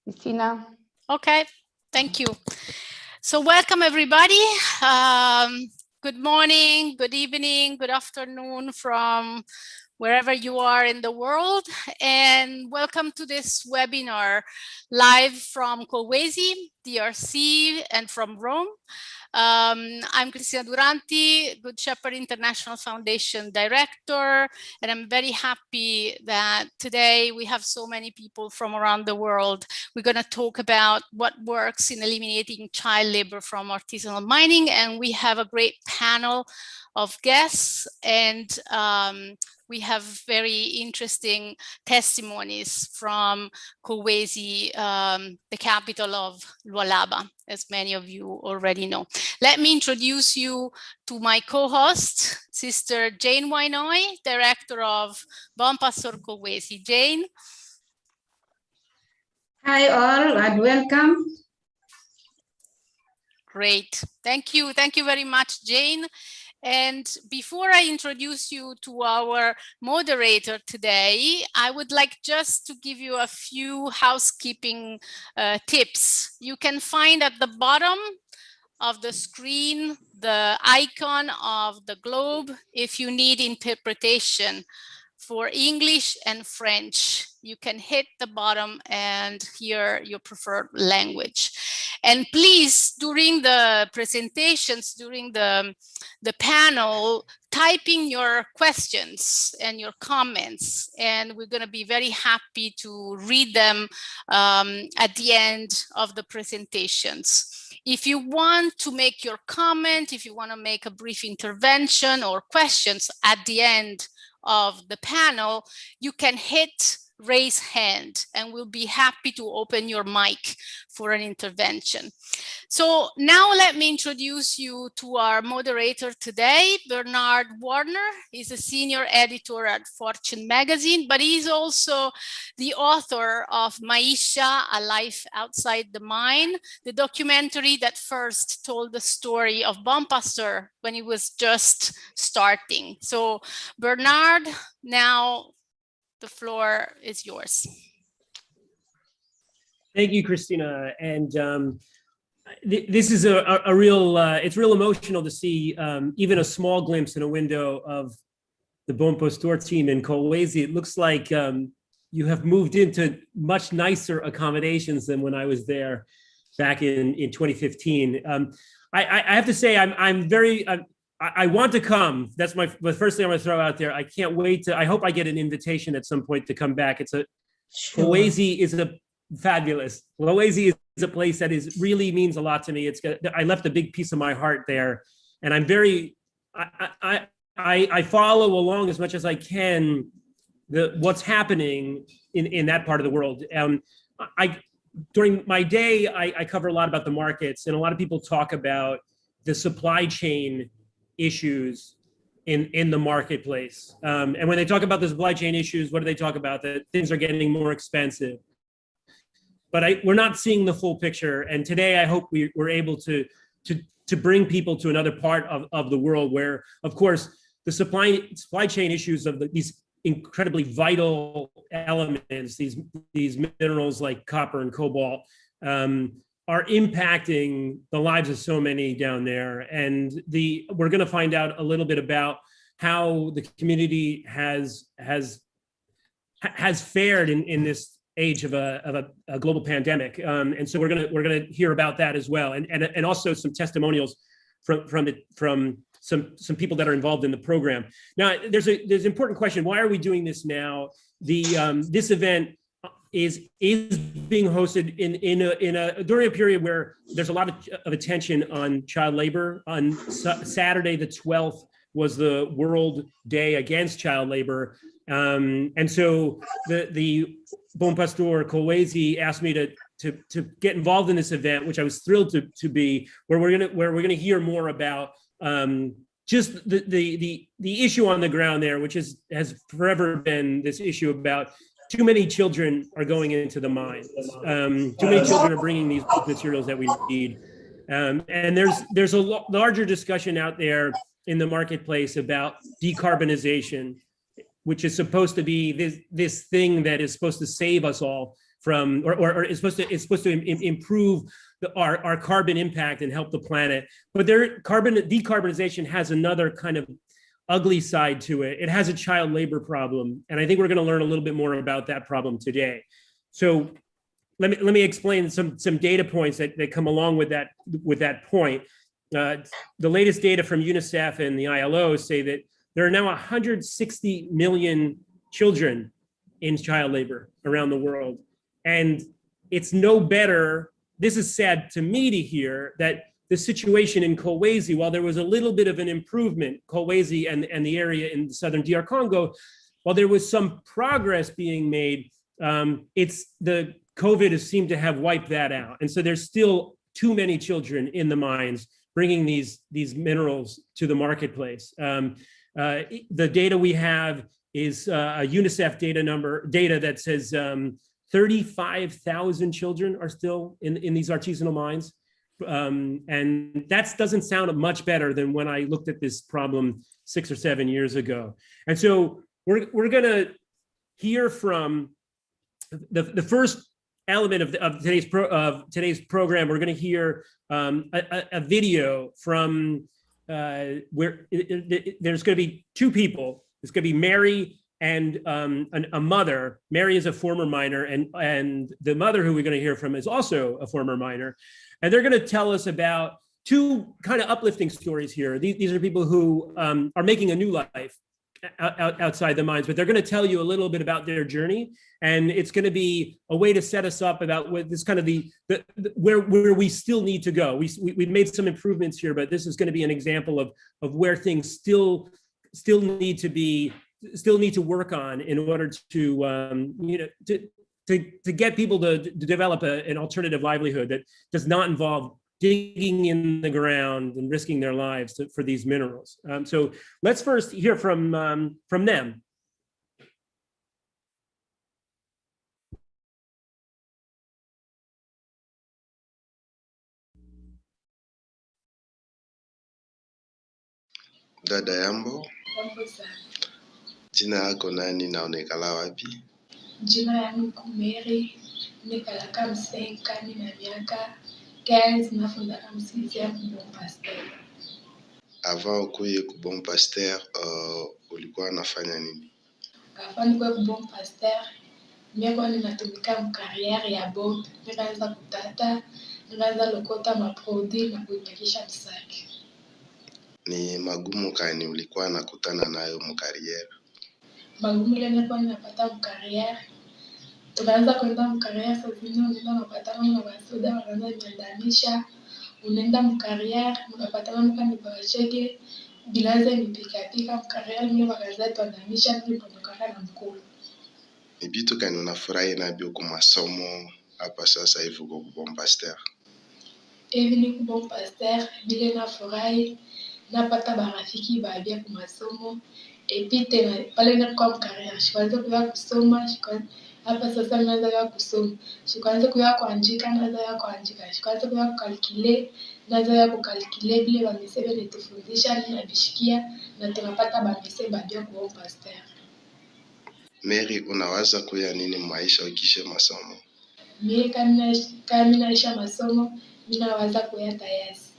Cristina. Okay, thank you. So welcome everybody. Good morning, good evening, good afternoon from wherever you are in the world. And welcome to this webinar live from Kolwezi, DRC, and from Rome. I'm Cristina Duranti, Good Shepherd International Foundation Director, and I'm very happy that today we have so many people from around the world. We're going to talk about what works in eliminating child labor from artisanal mining, and we have a great panel of guests, and we have very interesting testimonies from Kolwezi, the capital of Lualaba, as many of you already know. Let me introduce you to my co-host, Sister Jane Wainoi, Director of Bon Pastor Kolwezi. Jane. Hi all and welcome. Great. Thank you. Thank you very much, Jane. And before I introduce you to our moderator today, I would like just to give you a few housekeeping tips. You can find at the bottom of the screen the icon of the globe if you need interpretation for English and French. You can hit the bottom and hear your preferred language. And please, during the presentations, during the panel, type in your questions and your comments, and we're going to be very happy to read them at the end of the presentations. If you want to make your comment, if you want to make a brief intervention or questions at the end of the panel, you can hit raise hand and we'll be happy to open your mic for an intervention. So now let me introduce you to our moderator today, Bernard Warner. He's a senior editor at Fortune magazine, but he's also the author of Maisha, A Life Outside the Mine, the documentary that first told the story of Bon Pastor when he was just starting. So Bernard, now the floor is yours. Thank you, Cristina. And this is a real, it's real emotional to see even a small glimpse in a window of the Bon Pastor team in Kolwezi. It looks like you have moved into much nicer accommodations than when I was there back in 2015. I have to say, I want to come. That's the first thing I'm going to throw out there. I can't wait to. I hope I get an invitation at some point to come back. Kolwezi is a fabulous. Kolwezi is a place that really means a lot to me. I left a big piece of my heart there, and I'm very. I follow along as much as I can what's happening in that part of the world. During my day, I cover a lot about the markets, and a lot of people talk about the supply chain issues in the marketplace. And when they talk about the supply chain issues, what do they talk about? That things are getting more expensive. But we're not seeing the full picture. And today I hope we're able to bring people to another part of the world where, of course, the supply chain issues of these incredibly vital elements, these minerals like copper and cobalt, are impacting the lives of so many down there. And we're going to find out a little bit about how the community has fared in this age of a global pandemic. And so we're going to hear about that as well. And also some testimonials from some people that are involved in the program. Now, there's an important question. Why are we doing this now? This event is being hosted during a period where there's a lot of attention on child labor. On Saturday, the 12th, was the World Day Against Child Labor. And so the Bon Pastor Kolwezi asked me to get involved in this event, which I was thrilled to be, where we're gonna hear more about just the issue on the ground there, which has forever been this issue about too many children are going into the mines. Too many children are bringing these materials that we need. And there's a larger discussion out there in the marketplace about decarbonization, which is supposed to be this thing that is supposed to save us all from, or it's supposed to improve our carbon impact and help the planet. But decarbonization has another kind of ugly side to it. It has a child labor problem, and I think we're going to learn a little bit more about that problem today. So let me explain some data points that come along with that point. The latest data from UNICEF and the ILO say that there are now 160 million children in child labor around the world. And it's no better. This is sad to me to hear that the situation in Kolwezi, while there was a little bit of an improvement, Kolwezi and the area in southern DR Congo, while there was some progress being made, it's the COVID has seemed to have wiped that out. And so there's still too many children in the mines bringing these minerals to the marketplace. The data we have is a UNICEF data that says 35,000 children are still in these artisanal mines. And that doesn't sound much better than when I looked at this problem 6 or 7 years ago. And so we're gonna hear from the first element of today's program. We're gonna hear a video from where there's gonna be two people. It's gonna be Mary and a mother. Mary is a former miner, and the mother who we're going to hear from is also a former miner. And they're going to tell us about two kind of uplifting stories here. These are people who are making a new life outside the mines, but they're going to tell you a little bit about their journey. And it's going to be a way to set us up about what this kind of where we still need to go. We've made some improvements here, but this is going to be an example of where things still need to work on in order to to get people to develop an alternative livelihood that does not involve digging in the ground and risking their lives for these minerals. So let's first hear from them. Dada Yambo, jina yako nani na unekala wapi? Jina yangu Mary, nikala kama Msenka, nina miaka 15, nafunda kama msizia Bon Pasteur. Avant ukuye ku Bon Pasteur, ulikuwa unafanya nini? Avant nikuwe ku Bon Pasteur, nilikuwa ninatumika mkariere ya bombe, nikaanza kutata, nikaanza lokota maprodi na kuipakisha msaki. Ni magumu gani ulikuwa nakutana nayo mkariere? Magumu ile nilikuwa ninapata mkariere. Tukaanza kwenda mkariere, sasa unaenda unapatana na wasoda wanaanza kuandamisha. Unaenda mkariere, unapatana mkani barashege, bilaza mipika mkariere, mimi wakaanza tuandamisha nilipondokana na mkulu. Ni vitu gani unafurahi navyo kwa masomo hapa sasa hivi kwa Bon Pasteur? Hivi ni ku Bon Pasteur, bila nafurahi, napata barafiki baabia kwa masomo. Epi tena pale nilikuwa mkariere, shikaanza kuya kusoma, hapa sasa naanza ya kusoma. Shikaanza kuya kuandika, naanza ya kuandika. Shikaanza kuya kukalkule, naanza ya kukalkule bile bamesebe netufundisha ninabishikia na tunapata bamese baabia kwa Bon Pasteur. Mary, unawaza kuya nini maisha ukishe masomo? Mimi kama naisha masomo, mimi nawaza kuya tayasi.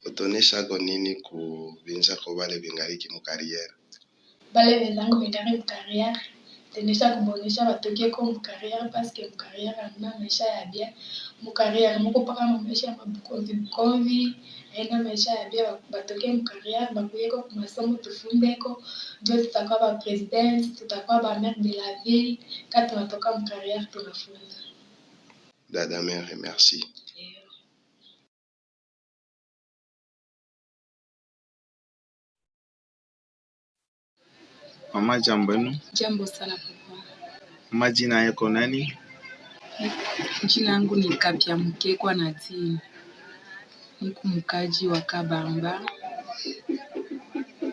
Utonesha go nini kubinza ko bale bingariki mu carrière? Bale wenzangu bengari mu carrière, tenesha kubonesha batoke ko mu carrière parce que mu carrière amna maisha ya bien. Mu carrière moko paka maisha ya mabukonvi, aina maisha ya bien batoke mu carrière bakuye ko masomo tufunde ko, ndio tutakuwa ba president, tutakuwa ba maire de la ville, kati tunatoka mu carrière tunafunza. Dada Mary, merci. Mama, jambo yenu? Jambo sana papa. Mama, jina yako nani? Jina yangu ni Kapya Mkekwa Nadine. Niko mkaji wa Kabamba.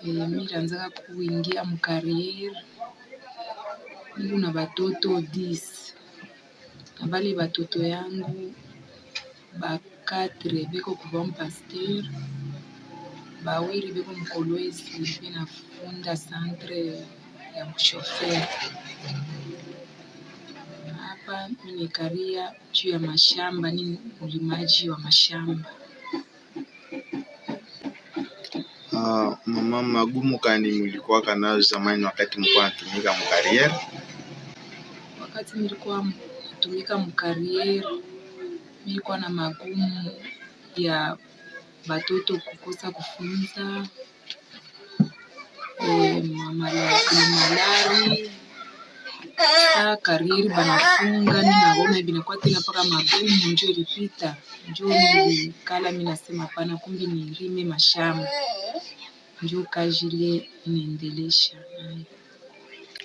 Mimi nilianza kuingia mkariere. Niko na batoto 10. Abali batoto yangu ba 4 beko ku Bon Pasteur. Bawiri beko mkolwezi binafunda centre ya mshofer. Hapa hapa nimekaria juu ya mashamba, ni ulimaji wa mashamba. Mama, magumu kani mlikuwa nayo zamani wakati mlikuwa natumika mkariere? Wakati nilikuwa natumika mkariere, nilikuwa na magumu ya batoto kukosa kufunza, malari karieri banafunga, mimi naona binakuwa tena paka magumu, njo ilipita, njo nilikala mimi nasema pana, kumbi nilime mashamba, njo kazi ile inaendelesha.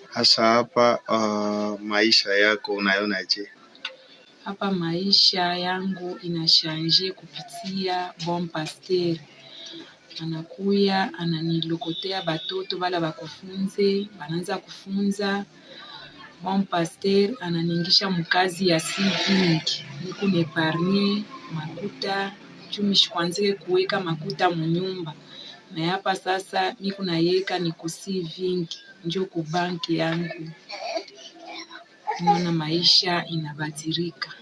Hasa hapa maisha yako unayonaje? Hapa maisha yangu inashanje kupitia bon pasteur. Anakuya ananilokotea batoto bala bakufunze, bananza kufunza. Bon pasteur ananingisha mkazi ya saving, niko nepargne makuta chumi shikwanzike kuweka makuta munyumba, na hapa sasa niko nayeka niko saving njo ku banki yangu. Naona maisha inabadirika.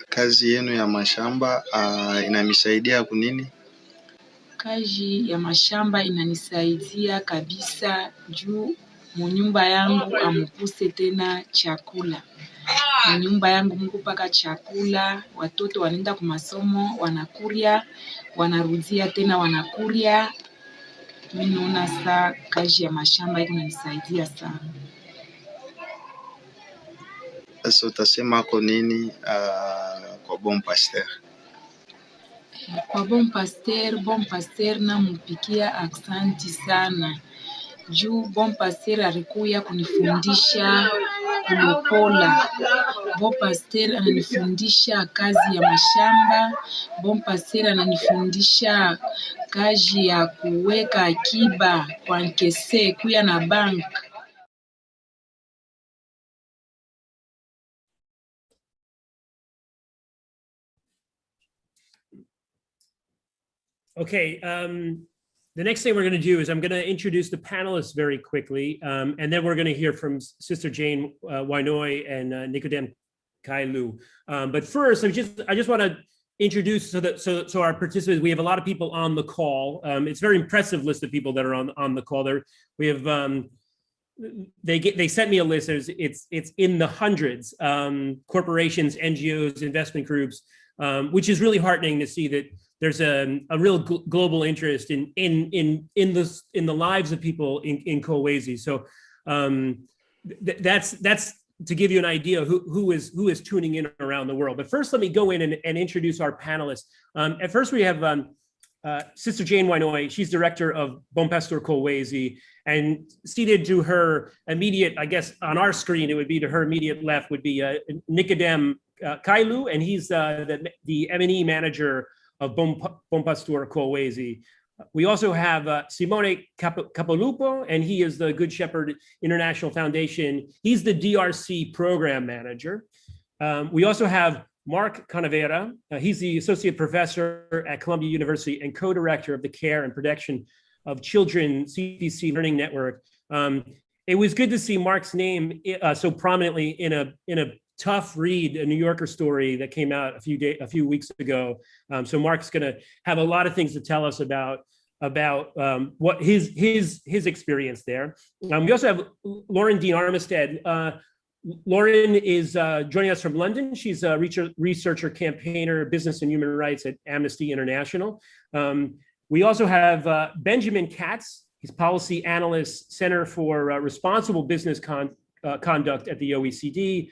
Kazi yenu ya mashamba inamisaidia kunini? Kazi ya mashamba inanisaidia kabisa juu munyumba yangu amupuse tena chakula. Munyumba yangu mungu paka chakula, watoto wanaenda kwa masomo, wanakuria, wanarudia tena wanakuria. Mimi naona saa kazi ya mashamba inanisaidia sana. Sasa utasema kwa nini kwa bon pasteur? Kwa bon pasteur na mupikia aksanti sana. Juu bon pasteur alikuya kunifundisha kulopola. Bon pasteur ananifundisha kazi ya mashamba. Bon pasteur ananifundisha kazi ya kuweka akiba kwa nkese kuya na bank. Okay, the next thing we're going to do is I'm going to introduce the panelists very quickly, and then we're going to hear from Sister Jane Wainoi and Nicodem Kailu. But first, I just want to introduce so our participants. We have a lot of people on the call. It's a very impressive list of people that are on the call. There, we have they sent me a list. It's in the hundreds. Corporations, NGOs, investment groups, which is really heartening to see that there's a real global interest in the lives of people in Kolwezi. So that's to give you an idea who is tuning in around the world. But first, let me go in and introduce our panelists. At first, we have Sister Jane Wainoi. She's director of Bon Pastor Kolwezi, and seated to her immediate, I guess on our screen, it would be to her immediate left would be Nicodem Kailu, and he's the M&E manager of Bon Pastor Kolwezi. We also have Simone Capolupo, and he is the Good Shepherd International Foundation. He's the DRC program manager. We also have Mark Canavera. He's the associate professor at Columbia University and co-director of the Care and Protection of Children CDC Learning Network. It was good to see Mark's name so prominently in a tough read, a New Yorker story that came out a few weeks ago. So Mark's going to have a lot of things to tell us about what his experience there. We also have Lauren Dean Armistead. Lauren is joining us from London. She's a researcher, campaigner, business and human rights at Amnesty International. We also have Benjamin Katz. He's policy analyst, Center for Responsible Business Conduct at the OECD.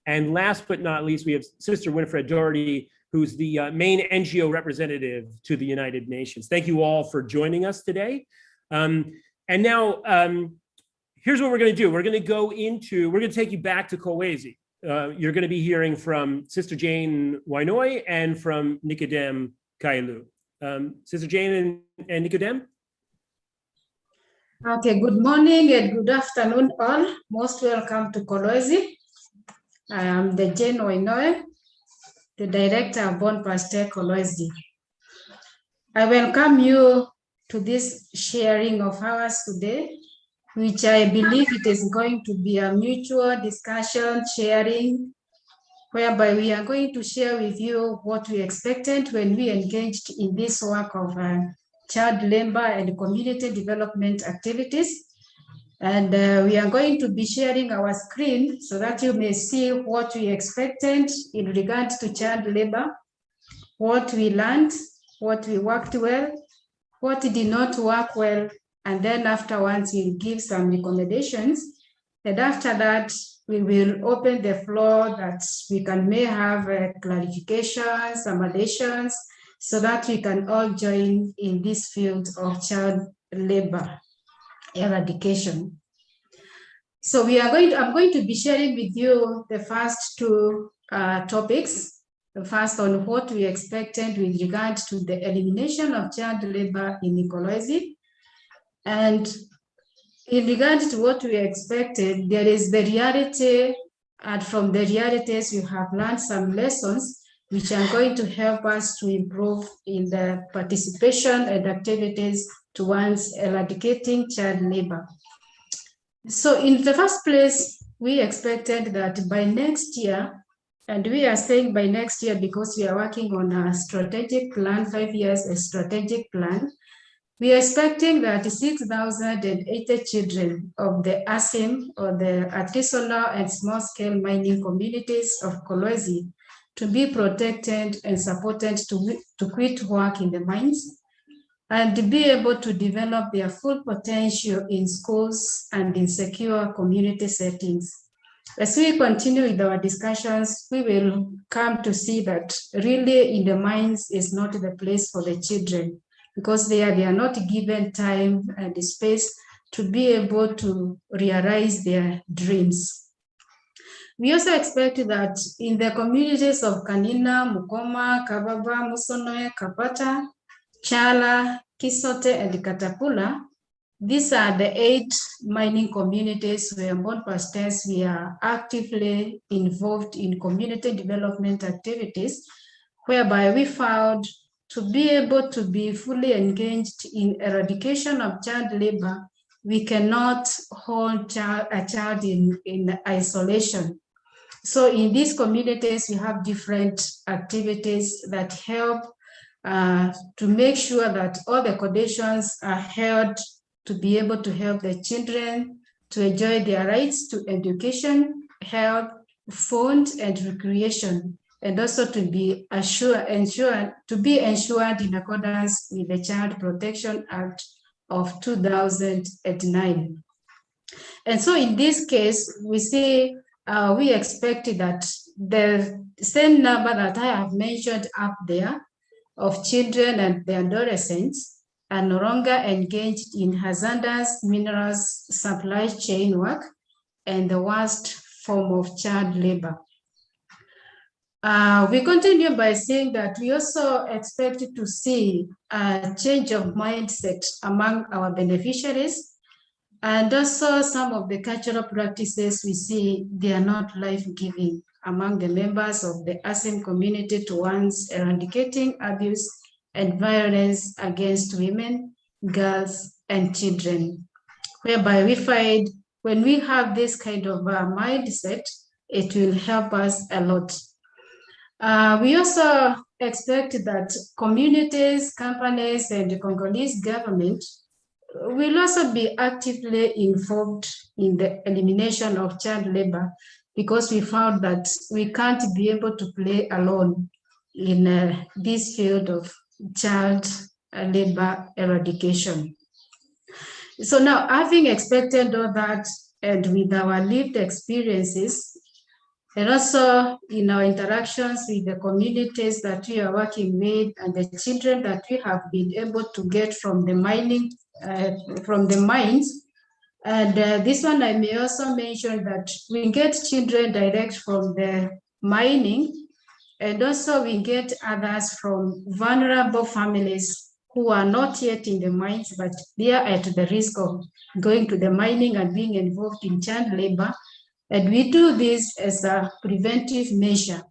And last but not least, we have Sister Winifred Doherty, who's the main NGO representative to the United Nations. Thank you all for joining us today. And now, here's what we're going to do. We're going to take you back to Kolwezi. You're going to be hearing from Sister Jane Wainoi and from Nicodem Kailu. Sister Jane and Nicodem? Okay, good morning and good afternoon all. Most welcome to Kolwezi. I am the Jane Wainoi, the director of Bon Pastor Kolwezi. I welcome you to this sharing of ours today. which I believe it is going to be a mutual discussion, sharing, whereby we are going to share with you what we expected when we engaged in this work of child labor and community development activities. And we are going to be sharing our screen so that you may see what we expected in regards to child labor, what we learned, what we worked well, what did not work well, and then afterwards we'll give some recommendations. And after that, we will open the floor that we may have clarifications, some additions, so that we can all join in this field of child labor eradication. So I'm going to be sharing with you the first two topics. The first on what we expected with regard to the elimination of child labor in Kolwezi. And in regard to what we expected, there is the reality, and from the realities you have learned some lessons which are going to help us to improve in the participation and activities towards eradicating child labor. So in the first place, we expected that by next year, and we are saying by next year because we are working on a strategic plan, 5 years a strategic plan. We are expecting that 6,080 children of the ASIM, or the artisanal and small-scale mining communities of Kolwezi, to be protected and supported to quit work in the mines and to be able to develop their full potential in schools and in secure community settings. As we continue with our discussions, we will come to see that really in the mines is not the place for the children, because they are not given time and space to be able to realize their dreams. We also expect that in the communities of Kanina, Mukoma, Kababa, Musonoe, Kapata, Chala, Kisote, and Katapula, these are the 8 mining communities where both pastors we are actively involved in community development activities, whereby we found to be able to be fully engaged in eradication of child labor, we cannot hold a child in isolation. So in these communities, we have different activities that help to make sure that all the conditions are held to be able to help the children to enjoy their rights to education, health, food, and recreation, and also to be ensured in accordance with the Child Protection Act of 2009. And so in this case, we see we expect that the same number that I have mentioned up there of children and the adolescents are no longer engaged in hazardous minerals supply chain work and the worst form of child labor. We continue by saying that we also expect to see a change of mindset among our beneficiaries, and also some of the cultural practices we see, they are not life-giving among the members of the ASIM community towards eradicating abuse and violence against women, girls, and children, whereby we find when we have this kind of mindset, it will help us a lot. We also expect that communities, companies, and the Congolese government will also be actively involved in the elimination of child labor, because we found that we can't be able to play alone in this field of child labor eradication. So now, having expected all that, and with our lived experiences, and also in our interactions with the communities that we are working with and the children that we have been able to get from the mining, from the mines. And this one I may also mention that we get children direct from the mining, and also we get others from vulnerable families who are not yet in the mines, but they are at the risk of going to the mining and being involved in child labor. And we do this as a preventive measure.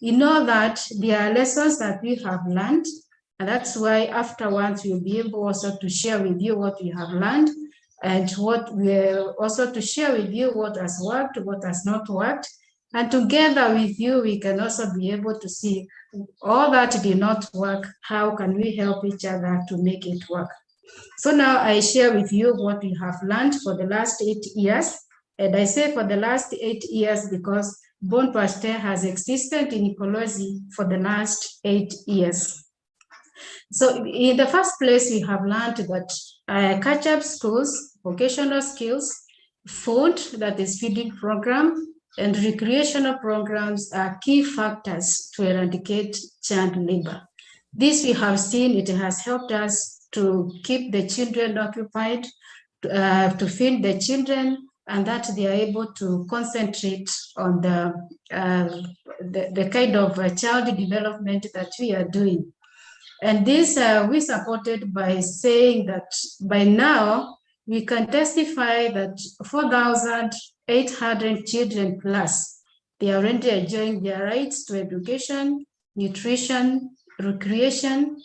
You know that there are lessons that we have learned, and that's why afterwards we'll be able also to share with you what we have learned, and what we're also to share with you what has worked, what has not worked. And together with you, we can also be able to see all that did not work. How can we help each other to make it work? So now I share with you what we have learned for the last 8 years. And I say for the last 8 years because Bon Pasteur has existed in Kolwezi for the last 8 years. So in the first place, we have learned that catch-up schools, vocational skills, food, that is feeding program, and recreational programs are key factors to eradicate child labor. This we have seen, it has helped us to keep the children occupied, to feed the children, and that they are able to concentrate on the kind of child development that we are doing. And this we supported by saying that by now we can testify that 4,800 children plus, they are already enjoying their rights to education, nutrition, recreation,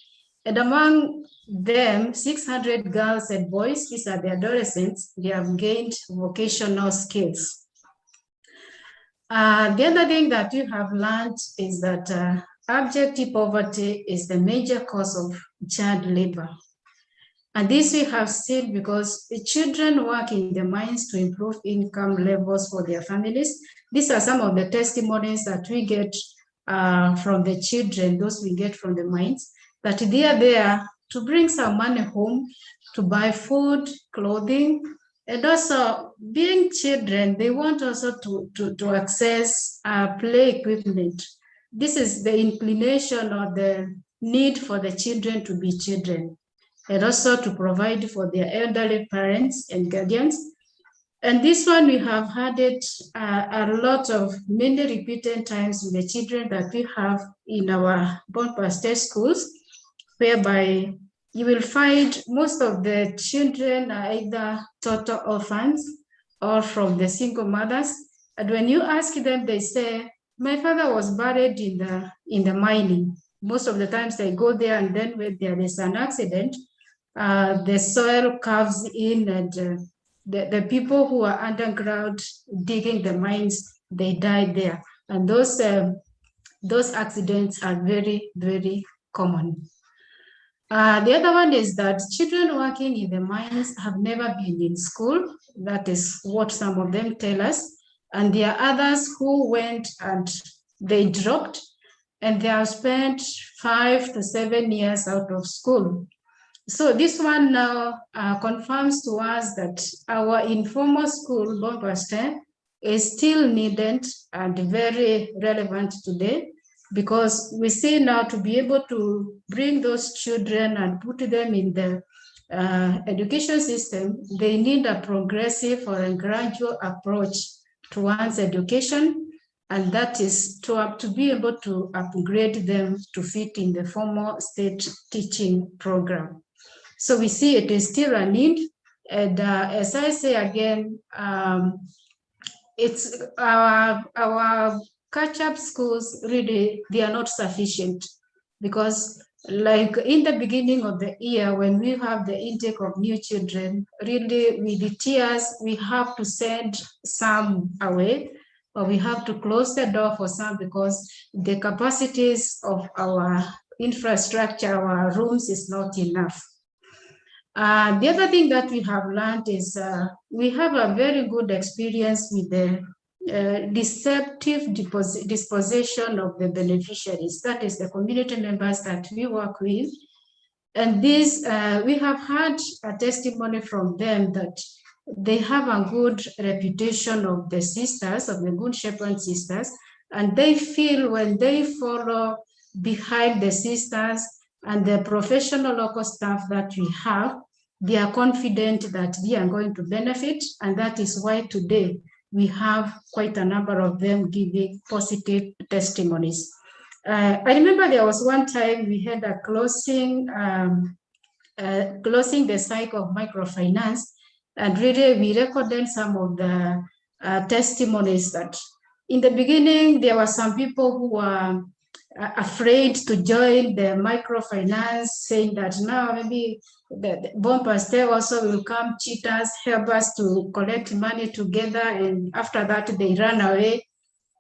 and among them, 600 girls and boys, these are the adolescents, they have gained vocational skills. The other thing that we have learned is that abject poverty is the major cause of child labor. And this we have seen because the children work in the mines to improve income levels for their families. These are some of the testimonies that we get from the children, those we get from the mines, that they are there to bring some money home to buy food, clothing, and also being children, they want also to access play equipment. This is the inclination or the need for the children to be children, and also to provide for their elderly parents and guardians. And this one, we have had it a lot of many repeated times with the children that we have in our Bon Pasteur schools, whereby you will find most of the children are either total orphans or from the single mothers. And when you ask them, they say, my father was buried in the mining. Most of the times they go there, and then when there is an accident, the soil caves in, and the people who are underground digging the mines, they die there. And those accidents are very, very common. The other one is that children working in the mines have never been in school. That is what some of them tell us. And there are others who went and they dropped, and they have spent 5 to 7 years out of school. So this one now confirms to us that our informal school, Bon Pasteur, is still needed and very relevant today, because we see now to be able to bring those children and put them in the education system, they need a progressive or a gradual approach towards education, and that is to be able to upgrade them to fit in the formal state teaching program. So we see it is still a need, and as I say again, it's our catch-up schools, really, they are not sufficient, because like in the beginning of the year, when we have the intake of new children, really with the tears, we have to send some away, or we have to close the door for some, because the capacities of our infrastructure, our rooms, is not enough. The other thing that we have learned is we have a very good experience with the deceptive disposition of the beneficiaries, that is the community members that we work with. And this, we have had a testimony from them that they have a good reputation of the sisters, of the Good Shepherd sisters, and they feel when they follow behind the sisters and the professional local staff that we have, they are confident that they are going to benefit, and that is why today we have quite a number of them giving positive testimonies. I remember there was one time we had a closing the cycle of microfinance, and really we recorded some of the testimonies that in the beginning there were some people who were afraid to join the microfinance, saying that now maybe the Bon Pasteur also will come, cheat us, help us to collect money together, and after that they run away.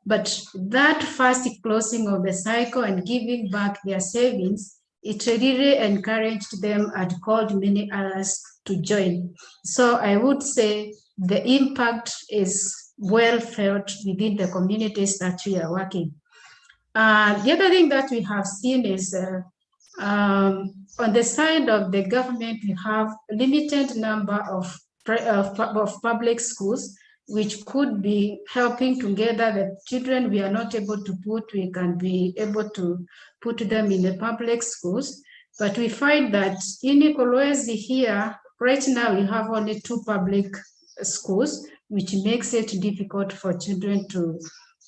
But that first closing of the cycle and giving back their savings, it really encouraged them and called many others to join. So I would say the impact is well felt within the communities that we are working. The other thing that we have seen is on the side of the government, we have a limited number of public schools, which could be helping together the children we are not able to put, we can be able to put them in the public schools. But we find that in Kolwezi here, right now we have only 2 public schools, which makes it difficult for children to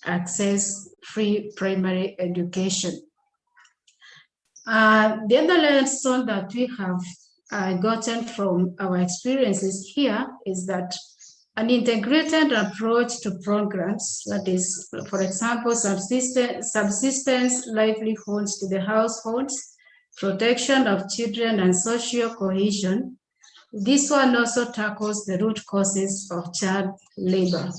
access free primary education. The other lesson that we have gotten from our experiences here is that an integrated approach to programs, that is, for example, subsistence livelihoods to the households, protection of children and social cohesion, this one also tackles the root causes of child labor.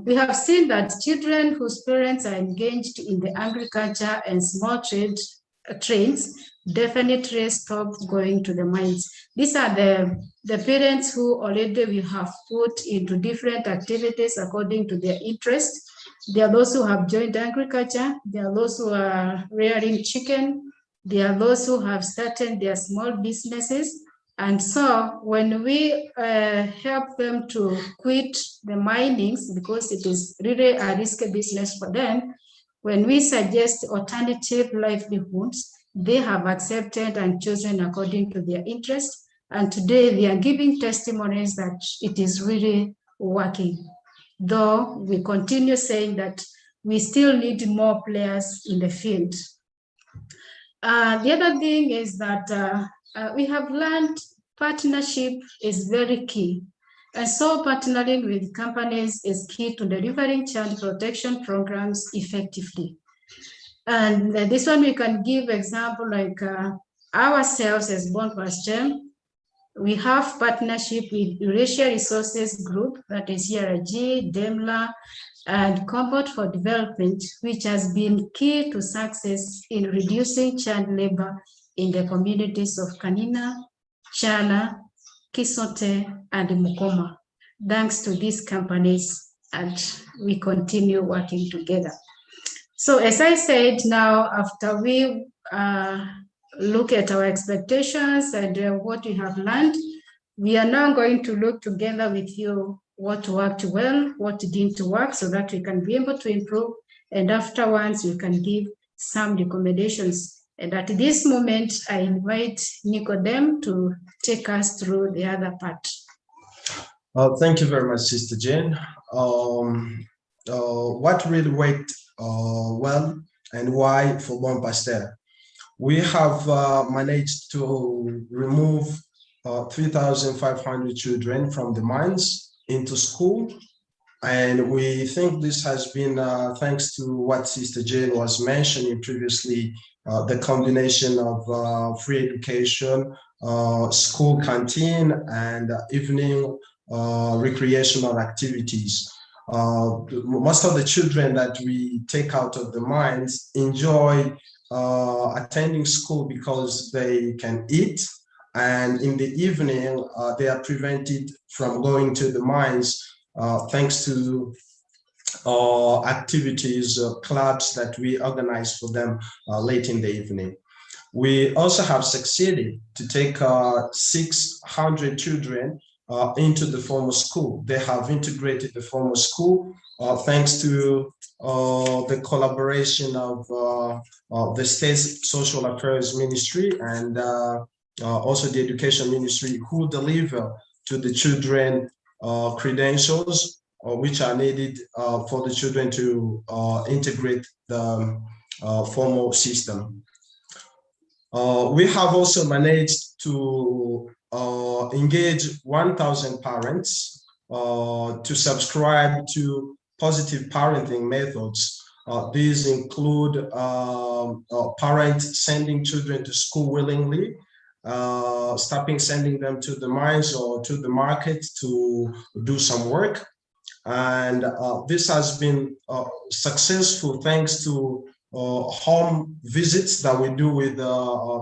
We have seen that children whose parents are engaged in the agriculture and small trades definitely stop going to the mines. These are the parents who already we have put into different activities according to their interest. There are those who have joined agriculture. There are those who are rearing chicken. There are those who have started their small businesses. And so when we help them to quit the minings, because it is really a risky business for them, when we suggest alternative livelihoods, they have accepted and chosen according to their interest. And today they are giving testimonies that it is really working. Though we continue saying that we still need more players in the field. The other thing is that we have learned partnership is very key. And so partnering with companies is key to delivering child protection programs effectively. And this one we can give example like ourselves as Bon Pasteur. We have partnership with Eurasia Resources Group, that is ERG, DEMLA, and Comfort for Development, which has been key to success in reducing child labor in the communities of Kanina, Chala, Kisote, and Mukoma. Thanks to these companies, and we continue working together. So as I said, now after we look at our expectations and what we have learned, we are now going to look together with you what worked well, what didn't work, so that we can be able to improve. And afterwards, we can give some recommendations. And at this moment, I invite Nicodem to take us through the other part. Thank you very much, Sister Jane. What really worked well and why for Bon Pasteur? We have managed to remove 3,500 children from the mines into school. And we think this has been thanks to what Sister Jane was mentioning previously, the combination of free education, school canteen, and evening recreational activities. Most of the children that we take out of the mines enjoy attending school because they can eat, and in the evening they are prevented from going to the mines thanks to activities, clubs that we organize for them late in the evening. We also have succeeded to take 600 children into the formal school. They have integrated the formal school thanks to the collaboration of the State Social Affairs Ministry and also the Education Ministry, who deliver to the children credentials which are needed for the children to integrate the formal system. We have also managed to engage 1,000 parents to subscribe to positive parenting methods. These include parents sending children to school willingly, stopping sending them to the mines or to the market to do some work. And this has been successful thanks to home visits that we do with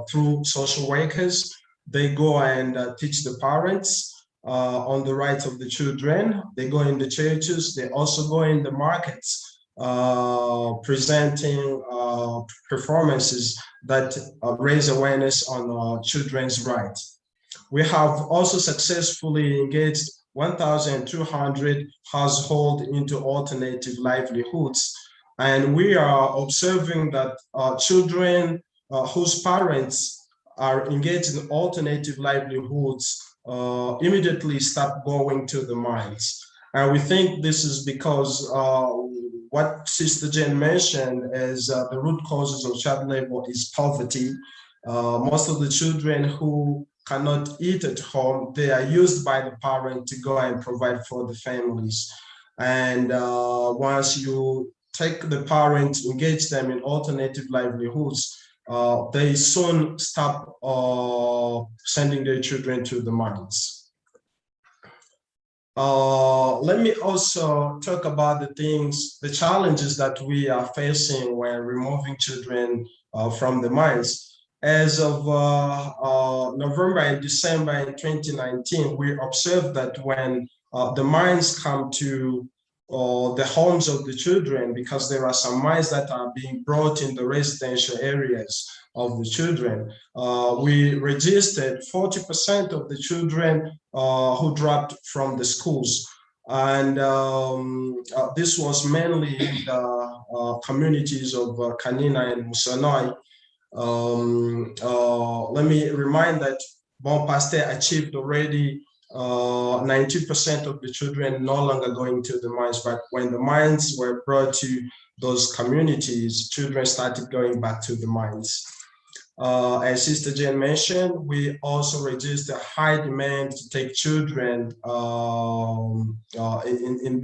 through social workers. They go and teach the parents on the rights of the children. They go in the churches. They also go in the markets, presenting performances that raise awareness on children's rights. We have also successfully engaged 1,200 households into alternative livelihoods. And we are observing that children whose parents are engaged in alternative livelihoods immediately stop going to the mines. And we think this is because what Sister Jane mentioned is the root causes of child labor is poverty. Most of the children who cannot eat at home, they are used by the parent to go and provide for the families. And once you take the parents, engage them in alternative livelihoods, they soon stop sending their children to the mines. Let me also talk about the challenges that we are facing when removing children from the mines. As of November and December in 2019, we observed that when the mines come to the homes of the children, because there are some mines that are being brought in the residential areas of the children, we registered 40% of the children who dropped from the schools. And this was mainly in the communities of Kanina and Musanai. Let me remind that Bon Pasteur achieved already 90% of the children no longer going to the mines, but when the mines were brought to those communities, children started going back to the mines. As Sister Jane mentioned, we also registered high demand to take children in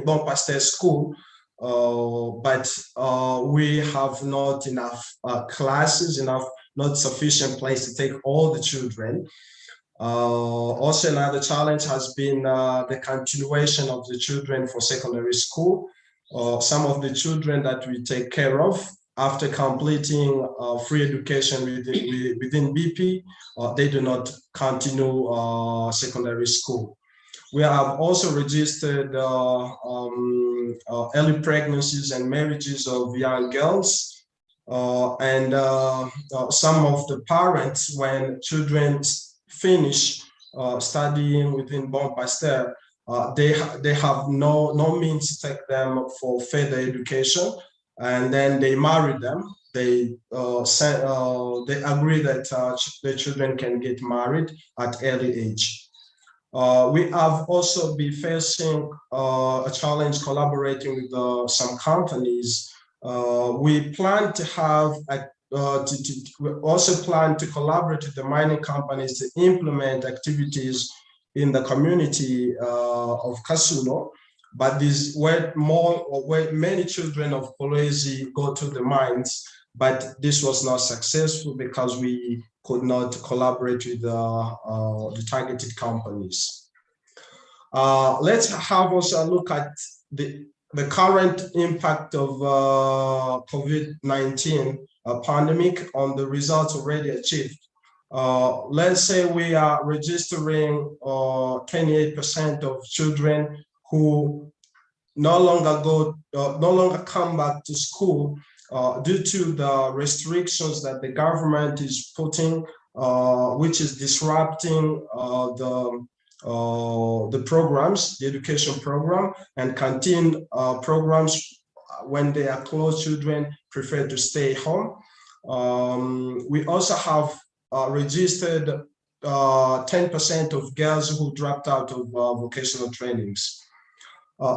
Bon Pasteur school, but we have not enough classes, not sufficient place to take all the children. Also, another challenge has been the continuation of the children for secondary school. Some of the children that we take care of after completing free education within BP, they do not continue secondary school. We have also registered early pregnancies and marriages of young girls. And some of the parents, when children finish studying within Bon Pasteur, they have no means to take them for further education, and then they marry them. They agree that the children can get married at early age. We have also been facing a challenge collaborating with some companies. We plan to have we also plan to collaborate with the mining companies to implement activities in the community of Kasuno, but these where many children of Kolwezi go to the mines, but this was not successful because we could not collaborate with the targeted companies. Let's have also a look at the current impact of COVID-19 pandemic on the results already achieved. Let's say we are registering 28% of children who no longer come back to school due to the restrictions that the government is putting, which is disrupting the programs, the education program, and canteen programs. When they are closed, children prefer to stay home. We also have registered 10% of girls who dropped out of vocational trainings.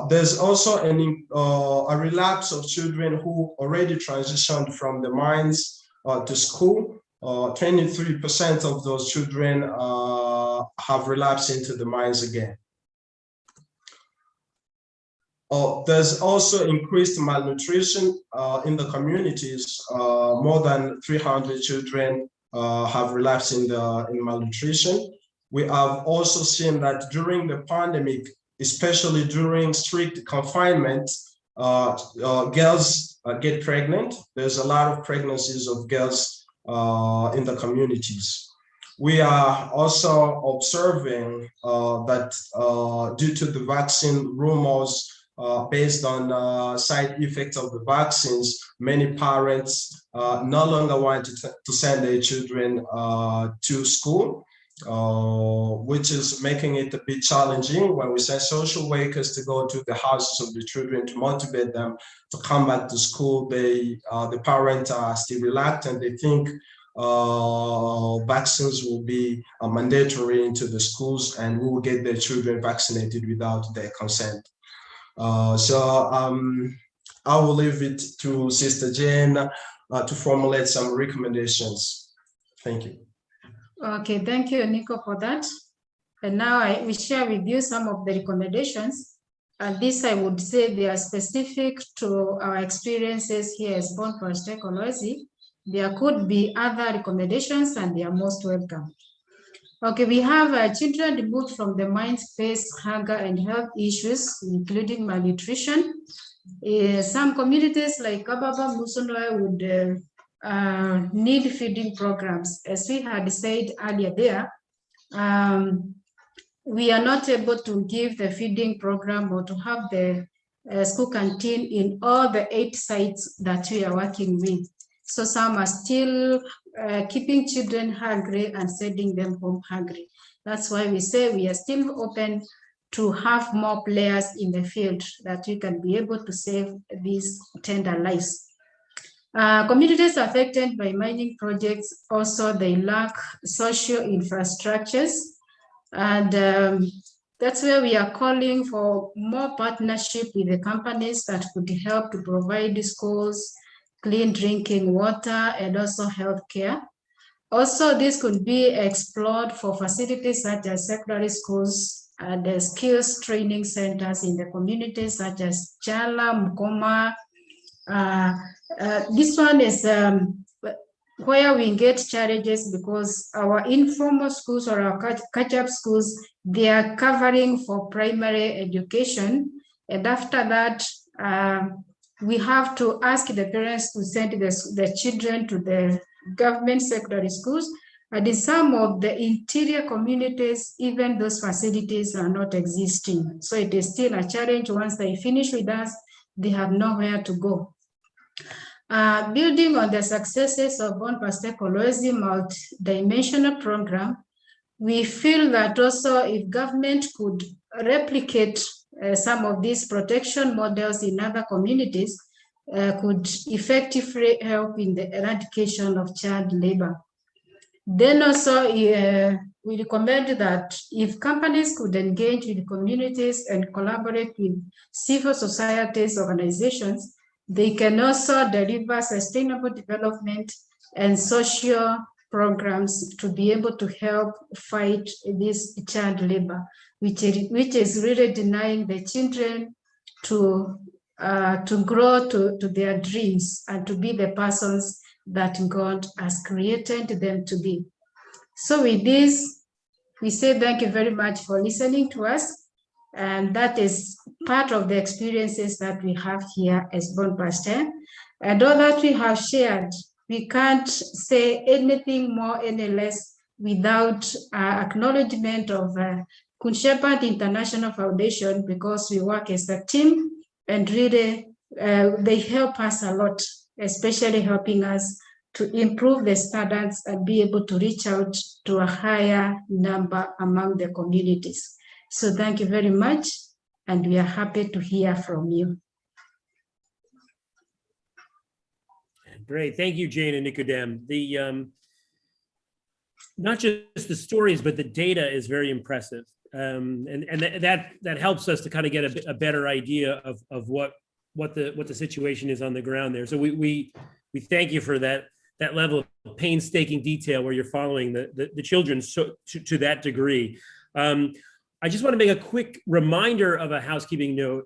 There's also a relapse of children who already transitioned from the mines to school. 23% of those children have relapsed into the mines again. There's also increased malnutrition in the communities. More than 300 children have relapsed in malnutrition. We have also seen that during the pandemic, especially during strict confinement, girls get pregnant. There's a lot of pregnancies of girls in the communities. We are also observing that due to the vaccine rumors, based on side effects of the vaccines, many parents no longer want to send their children to school, which is making it a bit challenging. When we send social workers to go to the houses of the children to motivate them to come back to school, the parents are still reluctant. They think vaccines will be mandatory into the schools and we will get their children vaccinated without their consent. I will leave it to Sister Jane to formulate some recommendations. Thank you. Okay, thank you, Nico, for that. And now we share with you some of the recommendations. And this, I would say, they are specific to our experiences here as Born for Kolwezi. There could be other recommendations and they are most welcome. Okay, we have children removed from the mines face hunger and health issues, including malnutrition. Some communities like Kababa, Musunwa would need feeding programs. As we had said earlier there, we are not able to give the feeding program or to have the school canteen in all the 8 sites that we are working with. So some are still keeping children hungry and sending them home hungry. That's why we say we are still open to have more players in the field that we can be able to save these tender lives. Communities affected by mining projects, also they lack social infrastructures. And that's where we are calling for more partnership with the companies that could help to provide schools, clean drinking water, and also healthcare. Also, this could be explored for facilities such as secondary schools and the skills training centers in the communities such as Chala, Mkoma. This one is where we get challenges because our informal schools or our catch-up schools, they are covering for primary education. And after that, we have to ask the parents to send the children to the government secondary schools. And in some of the interior communities, even those facilities are not existing. So it is still a challenge. Once they finish with us, they have nowhere to go. Building on the successes of Born for Kolwezi multi-dimensional program, we feel that also if government could replicate some of these protection models in other communities, could effectively help in the eradication of child labor. Then also, we recommend that if companies could engage with communities and collaborate with civil societies organizations, they can also deliver sustainable development and social programs to be able to help fight this child labor, which is really denying the children to grow to their dreams and to be the persons that God has created them to be. So with this, we say thank you very much for listening to us. And that is part of the experiences that we have here as Born Pastor. And all that we have shared, we can't say anything more, any less, without acknowledgement of Kun Shepherd International Foundation, because we work as a team and really they help us a lot, especially helping us to improve the standards and be able to reach out to a higher number among the communities. So thank you very much, and we are happy to hear from you. Great, thank you, Jane and Nicodem. The not just the stories, but the data is very impressive, and that helps us to kind of get a better idea of what the situation is on the ground there. So we thank you for that level of painstaking detail where you're following the children to that degree. I just want to make a quick reminder of a housekeeping note.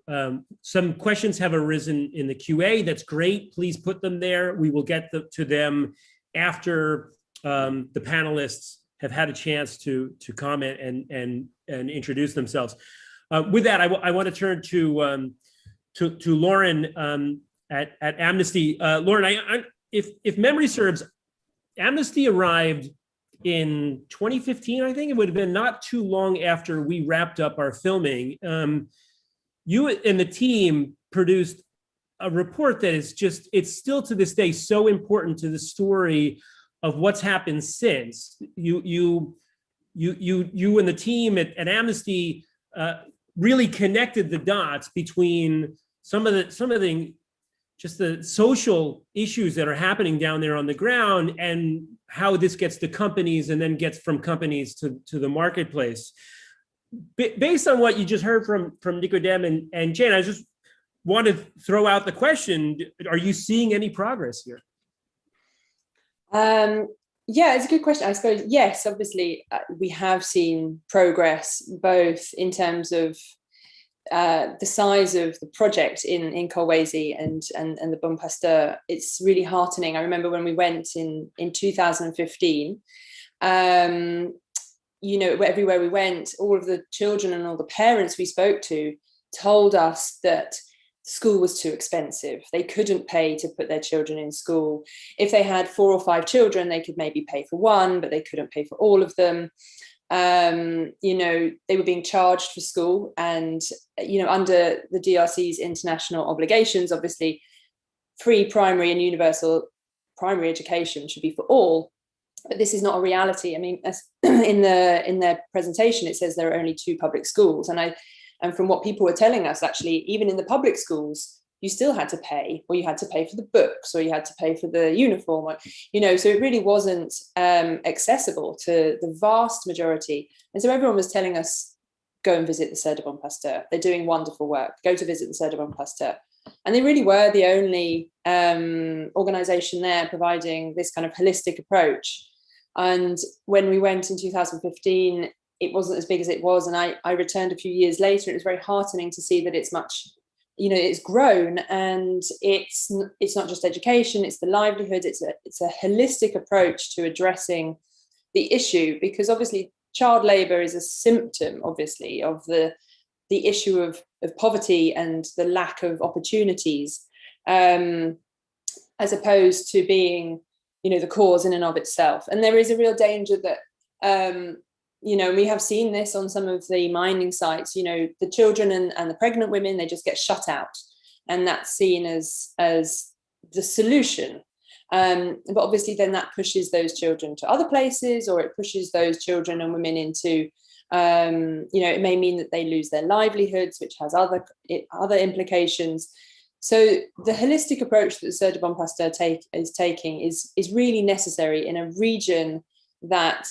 Some questions have arisen in the QA. That's great. Please put them there. We will get to them after the panelists have had a chance to comment and introduce themselves. With that, I want to turn to Lauren at Amnesty. Lauren, if memory serves, Amnesty arrived in 2015, I think. It would have been not too long after we wrapped up our filming. You and the team produced a report that is just, it's still to this day so important to the story of what's happened since. You and the team at Amnesty really connected the dots between some of the just the social issues that are happening down there on the ground and how this gets to companies and then gets from companies to the marketplace. Based on what you just heard from Nicodem and Jane, I just want to throw out the question, are you seeing any progress here? Yeah, it's a good question. I suppose, yes, obviously, we have seen progress, both in terms of the size of the project in Kolwezi and the Bon Pasteur. It's really heartening. I remember when we went in 2015, you know, everywhere we went, all of the children and all the parents we spoke to told us that school was too expensive. They couldn't pay to put their children in school. If they had 4 or 5 children, they could maybe pay for one, but they couldn't pay for all of them. You know, they were being charged for school, and, you know, under the DRC's international obligations, obviously free primary and universal primary education should be for all, but this is not a reality. I mean, as in their presentation, it says there are only 2 public schools, and from what people were telling us, actually, even in the public schools, you still had to pay, or you had to pay for the books, or you had to pay for the uniform, or, you know, so it really wasn't accessible to the vast majority. And so everyone was telling us, go and visit the Sœurs de Bon Pasteur. They're doing wonderful work. Go to visit the Sœurs de Bon Pasteur. And they really were the only organization there providing this kind of holistic approach. And when we went in 2015, it wasn't as big as it was. And I returned a few years later. It was very heartening to see that it's much, you know, it's grown, and it's not just education, it's the livelihood, it's a holistic approach to addressing the issue, because obviously child labor is a symptom, obviously, of the issue of poverty and the lack of opportunities, as opposed to being, you know, the cause in and of itself. And there is a real danger that, you know, we have seen this on some of the mining sites, you know, the children and the pregnant women, they just get shut out, and that's seen as the solution. But obviously then that pushes those children to other places, or it pushes those children and women into, you know, it may mean that they lose their livelihoods, which has other implications. So the holistic approach that the Sœurs de Bon Pasteur is taking is really necessary in a region that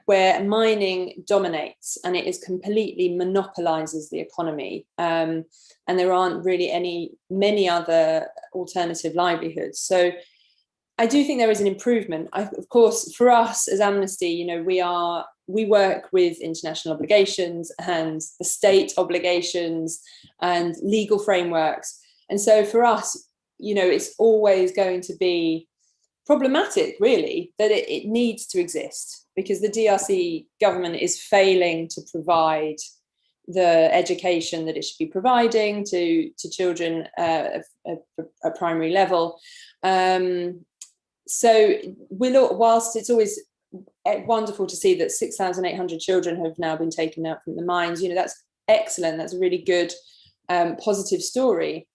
where mining dominates, and it is completely monopolizes the economy, and there aren't really many other alternative livelihoods. So I do think there is an improvement. Of course, for us as Amnesty, you know, we work with international obligations and the state obligations and legal frameworks, and so for us, you know, it's always going to be problematic, really, that it needs to exist, because the DRC government is failing to provide the education that it should be providing to children at primary level. So whilst it's always wonderful to see that 6,800 children have now been taken out from the mines, you know, that's excellent. That's a really good, positive story.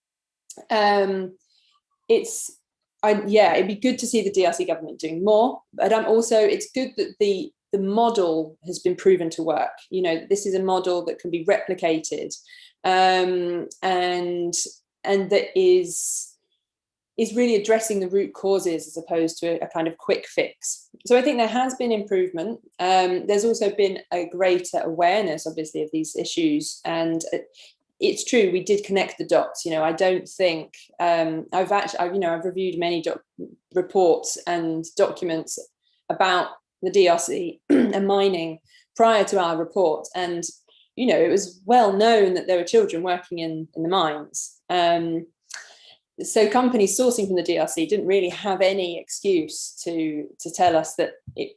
It'd be good to see the DRC government doing more, but it's good that the model has been proven to work. You know, this is a model that can be replicated, and that is really addressing the root causes as opposed to a kind of quick fix. So I think there has been improvement. There's also been a greater awareness, obviously, of these issues, and it's true, we did connect the dots. You know, I don't think I've reviewed many reports and documents about the DRC and mining prior to our report, and you know, it was well known that there were children working in the mines. so companies sourcing from the DRC didn't really have any excuse to tell us that it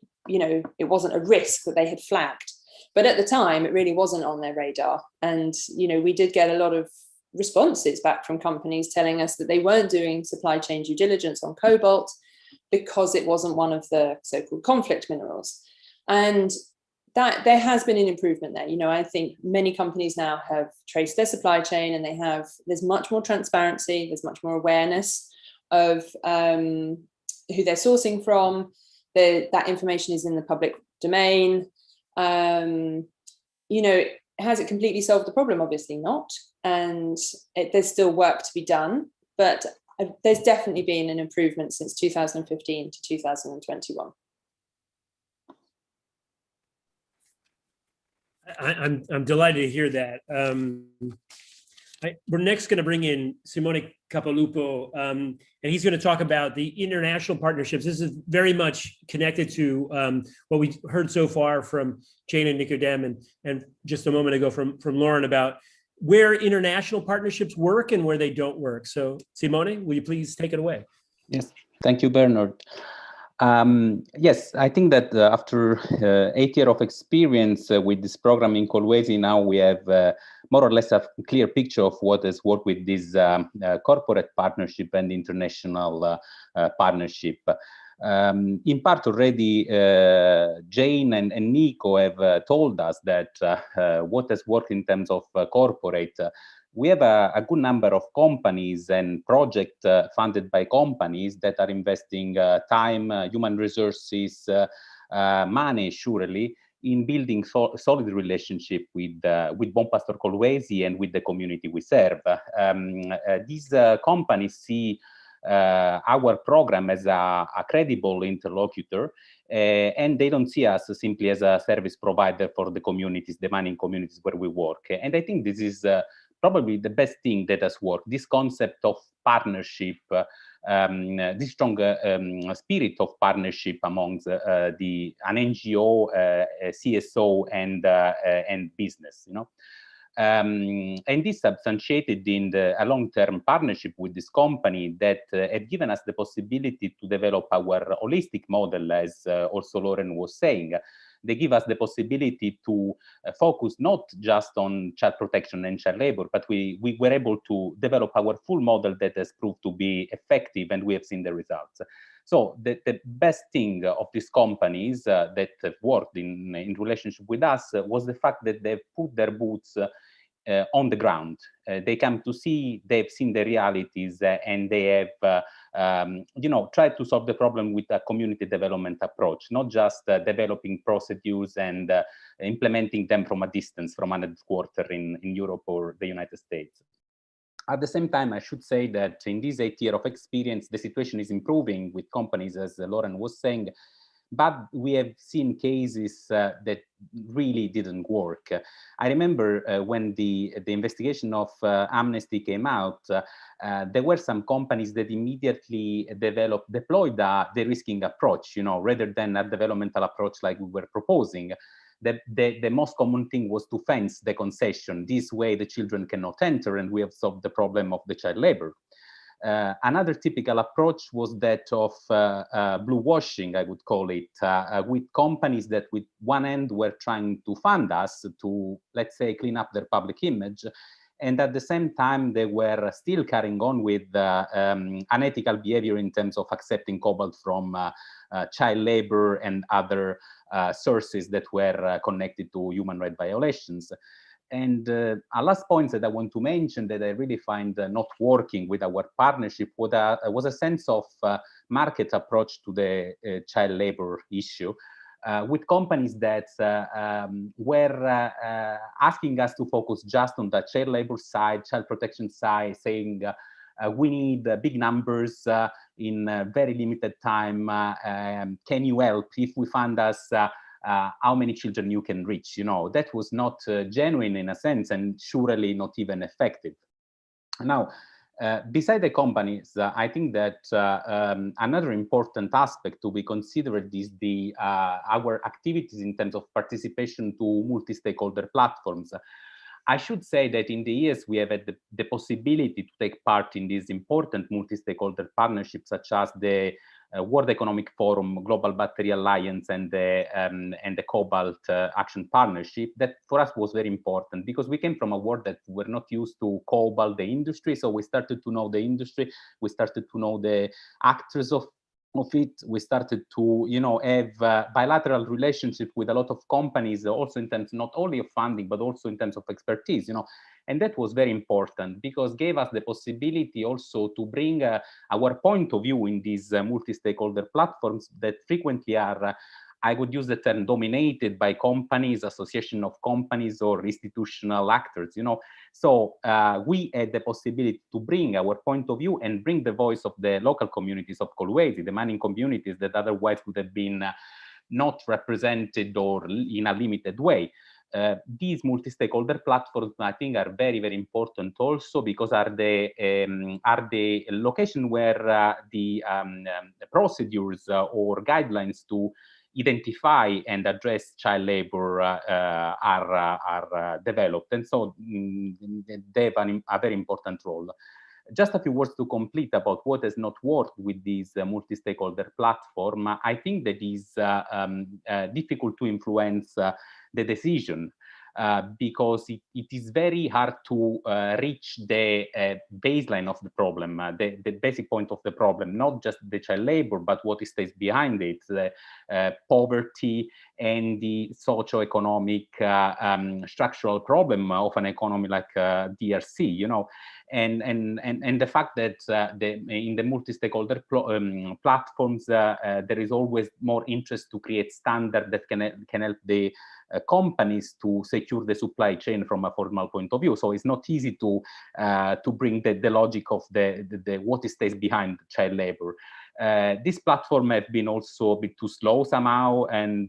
wasn't a risk that they had flagged. But at the time, it really wasn't on their radar. And, we did get a lot of responses back from companies telling us that they weren't doing supply chain due diligence on cobalt because it wasn't one of the so-called conflict minerals. And that there has been an improvement there. I think many companies now have traced their supply chain, and there's much more transparency, there's much more awareness of who they're sourcing from. That information is in the public domain. Has it completely solved the problem? Obviously not. And there's still work to be done, but there's definitely been an improvement since 2015 to 2021. I'm delighted to hear that. We're next going to bring in Simone Capalupo, and he's going to talk about the international partnerships. This is very much connected to what we heard so far from Jane and Nicodem, and just a moment ago from Lauren about where international partnerships work and where they don't work. So Simone, will you please take it away? Yes, thank you, Bernard. Yes, I think that after 8 years of experience with this program in Kolwezi, now we have more or less a clear picture of what has worked with this corporate partnership and international partnership. In part already, Jane and Nico have told us that what has worked in terms of corporate. We have a good number of companies and projects funded by companies that are investing time, human resources, money, surely, in building solid relationship with Bon Pastor Kolwezi and with the community we serve. These companies see our program as a credible interlocutor, and they don't see us simply as a service provider for the communities, the mining communities where we work. And I think this is probably the best thing that has worked, this concept of partnership, this strong spirit of partnership amongst an NGO, CSO, and business, and this substantiated in a long-term partnership with this company that have given us the possibility to develop our holistic model, as also Lauren was saying. They give us the possibility to focus not just on child protection and child labor, but we were able to develop our full model that has proved to be effective, and we have seen the results. So the best thing of these companies that have worked in relationship with us was the fact that they've put their boots on the ground. They come to see, they've seen the realities, and they have tried to solve the problem with a community development approach, not just developing procedures and implementing them from a distance, from an headquarters in Europe or the United States. At the same time, I should say that in these 8 years of experience, the situation is improving with companies, as Lauren was saying, but we have seen cases that really didn't work. I remember when the investigation of Amnesty came out, there were some companies that immediately deployed a de-risking approach, rather than a developmental approach like we were proposing. The most common thing was to fence the concession. This way the children cannot enter, and we have solved the problem of the child labor. Another typical approach was that of blue washing, I would call it, with companies that with one end were trying to fund us to, let's say, clean up their public image. And at the same time, they were still carrying on with unethical behavior in terms of accepting cobalt from child labor and other sources that were connected to human rights violations. And a last point that I want to mention that I really find not working with our partnership was a sense of market approach to the child labor issue, with companies that were asking us to focus just on the child labor side, child protection side, saying we need big numbers in very limited time. Can you help if we fund us? How many children you can reach? That was not genuine in a sense, and surely not even effective. Now, beside the companies, I think that another important aspect to be considered is our activities in terms of participation to multi-stakeholder platforms. I should say that in the years we have had the possibility to take part in these important multi-stakeholder partnerships, such as the World Economic Forum, Global Battery Alliance, and the Cobalt Action Partnership. That for us was very important because we came from a world that we're not used to cobalt, the industry. So we started to know the industry. We started to know the actors of it. We started to, have bilateral relationship with a lot of companies, also in terms not only of funding, but also in terms of expertise, And that was very important because gave us the possibility also to bring our point of view in these multi-stakeholder platforms that frequently are, I would use the term, dominated by companies, association of companies, or institutional actors, So we had the possibility to bring our point of view and bring the voice of the local communities of Kolwezi, the mining communities that otherwise would have been not represented or in a limited way. These multi-stakeholder platforms, I think, are very, very important also because are the location where the procedures or guidelines to identify and address child labor are developed, and so they have a very important role. Just a few words to complete about what has not worked with this multi-stakeholder platform. I think that is difficult to influence the decision because it is very hard to reach the baseline of the problem, the basic point of the problem, not just the child labor, but what stays behind it, the poverty and the socio-economic structural problem of an economy like DRC, and the fact that in the multi-stakeholder platforms, there is always more interest to create standards that can help the companies to secure the supply chain from a formal point of view. So it's not easy to bring the logic of the what stays behind child labor. This platform have been also a bit too slow somehow, and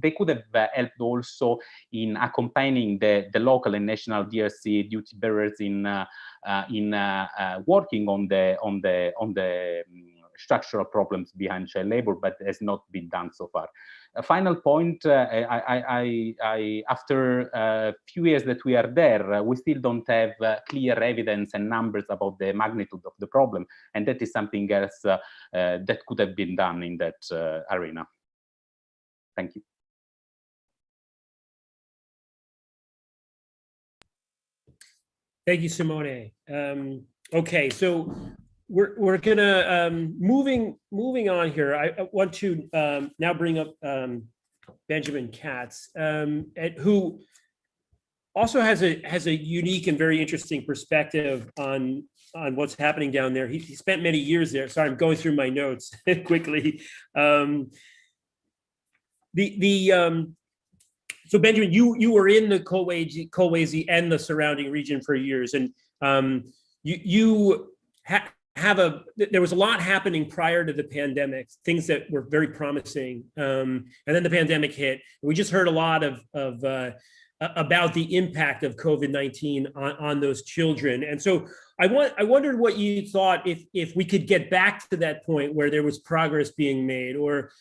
they could have helped also in accompanying the local and national DRC duty bearers in working on the structural problems behind child labor, but has not been done so far. A final point, after a few years that we are there, we still don't have clear evidence and numbers about the magnitude of the problem. And that is something else that could have been done in that arena. Thank you. Thank you, Simone. Okay, so we're gonna moving on here. I want to now bring up Benjamin Katz, who also has a unique and very interesting perspective on what's happening down there. He spent many years there. Sorry, I'm going through my notes quickly. So Benjamin, you were in the Kolwezi and the surrounding region for years, and there was a lot happening prior to the pandemic, things that were very promising, and then the pandemic hit. We just heard a lot about the impact of COVID-19 on those children, and so I wondered what you thought if we could get back to that point where there was progress being made, or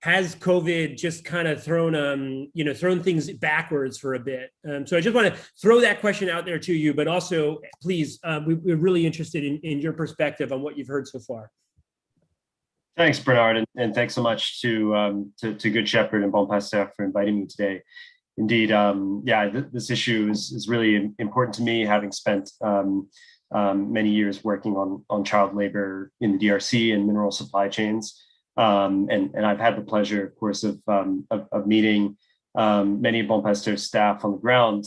has COVID just kind of thrown things backwards for a bit? So I just want to throw that question out there to you, but also, please, we're really interested in your perspective on what you've heard so far. Thanks, Bernard, and thanks so much to Good Shepherd and Bon Pasteur for inviting me today. Indeed, this issue is really important to me, having spent many years working on child labor in the DRC and mineral supply chains. And I've had the pleasure, of course, of meeting many of Bon Pasteur's staff on the ground,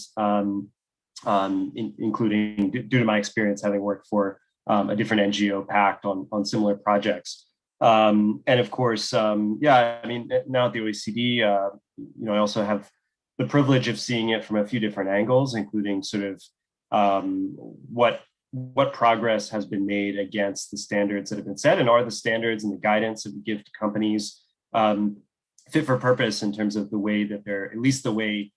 including due to my experience having worked for a different NGO pact on similar projects. And of course, I mean, now at the OECD, I also have the privilege of seeing it from a few different angles, including sort of what progress has been made against the standards that have been set, and are the standards and the guidance that we give to companies fit for purpose in terms of the way that they're, at least the way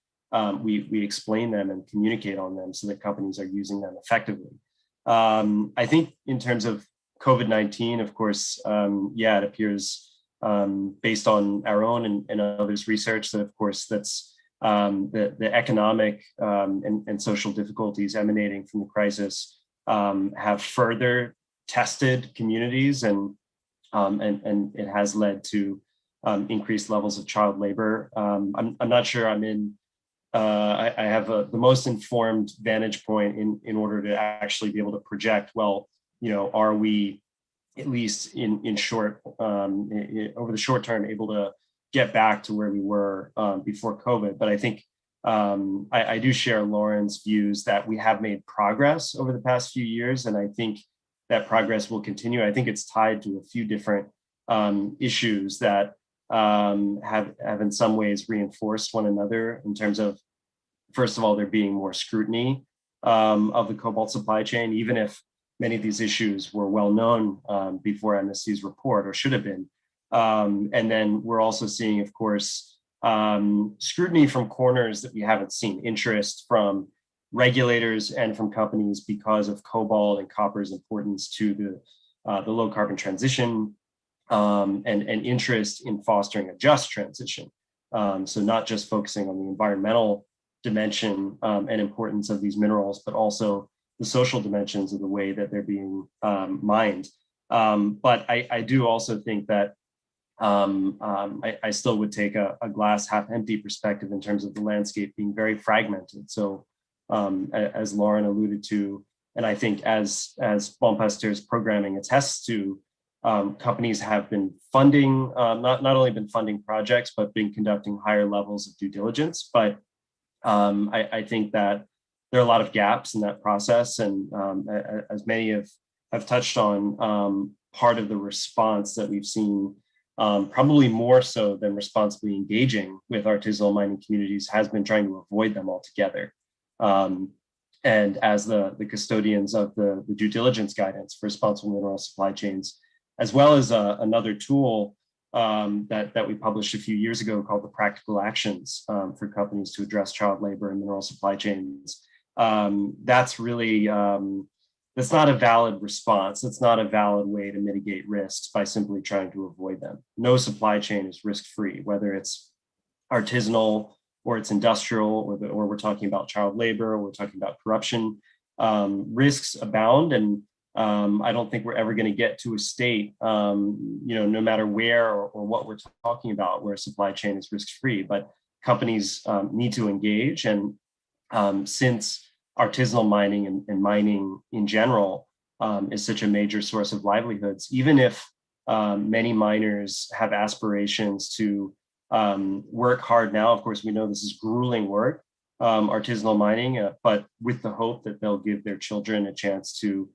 we explain them and communicate on them so that companies are using them effectively. I think in terms of COVID-19, of course, it appears based on our own and others' research that, of course, that's the economic and social difficulties emanating from the crisis have further tested communities, and it has led to increased levels of child labor. I'm not sure I'm in. I have the most informed vantage point in order to actually be able to project, well, are we at least in short, over the short term, able to get back to where we were before COVID. But I think I do share Lauren's views that we have made progress over the past few years, and I think that progress will continue. I think it's tied to a few different issues that have in some ways reinforced one another in terms of, first of all, there being more scrutiny of the cobalt supply chain, even if many of these issues were well known before MSC's report, or should have been. And then we're also seeing, of course, scrutiny from corners that we haven't seen, interest from regulators and from companies because of cobalt and copper's importance to the low carbon transition, and interest in fostering a just transition. So not just focusing on the environmental dimension and importance of these minerals, but also the social dimensions of the way that they're being mined. But I do also think that I still would take a glass half empty perspective in terms of the landscape being very fragmented. So as Lauren alluded to, and I think as Bon Pasteur's programming attests to, companies have been funding, not only been funding projects, but been conducting higher levels of due diligence. But I think that there are a lot of gaps in that process. And as many have touched on, part of the response that we've seen, probably more so than responsibly engaging with artisanal mining communities, has been trying to avoid them altogether. And as the custodians of the due diligence guidance for responsible mineral supply chains, as well as another tool that we published a few years ago called the Practical Actions for companies to address child labor and mineral supply chains. That's really, that's not a valid response. It's not a valid way to mitigate risks by simply trying to avoid them. No supply chain is risk-free, whether it's artisanal or it's industrial, or we're talking about child labor, or we're talking about corruption. Risks abound, and I don't think we're ever going to get to a state, no matter where or what we're talking about, where a supply chain is risk-free. But companies need to engage, and since artisanal mining and mining in general is such a major source of livelihoods, even if many miners have aspirations to work hard now, of course, we know this is grueling work, artisanal mining, but with the hope that they'll give their children a chance to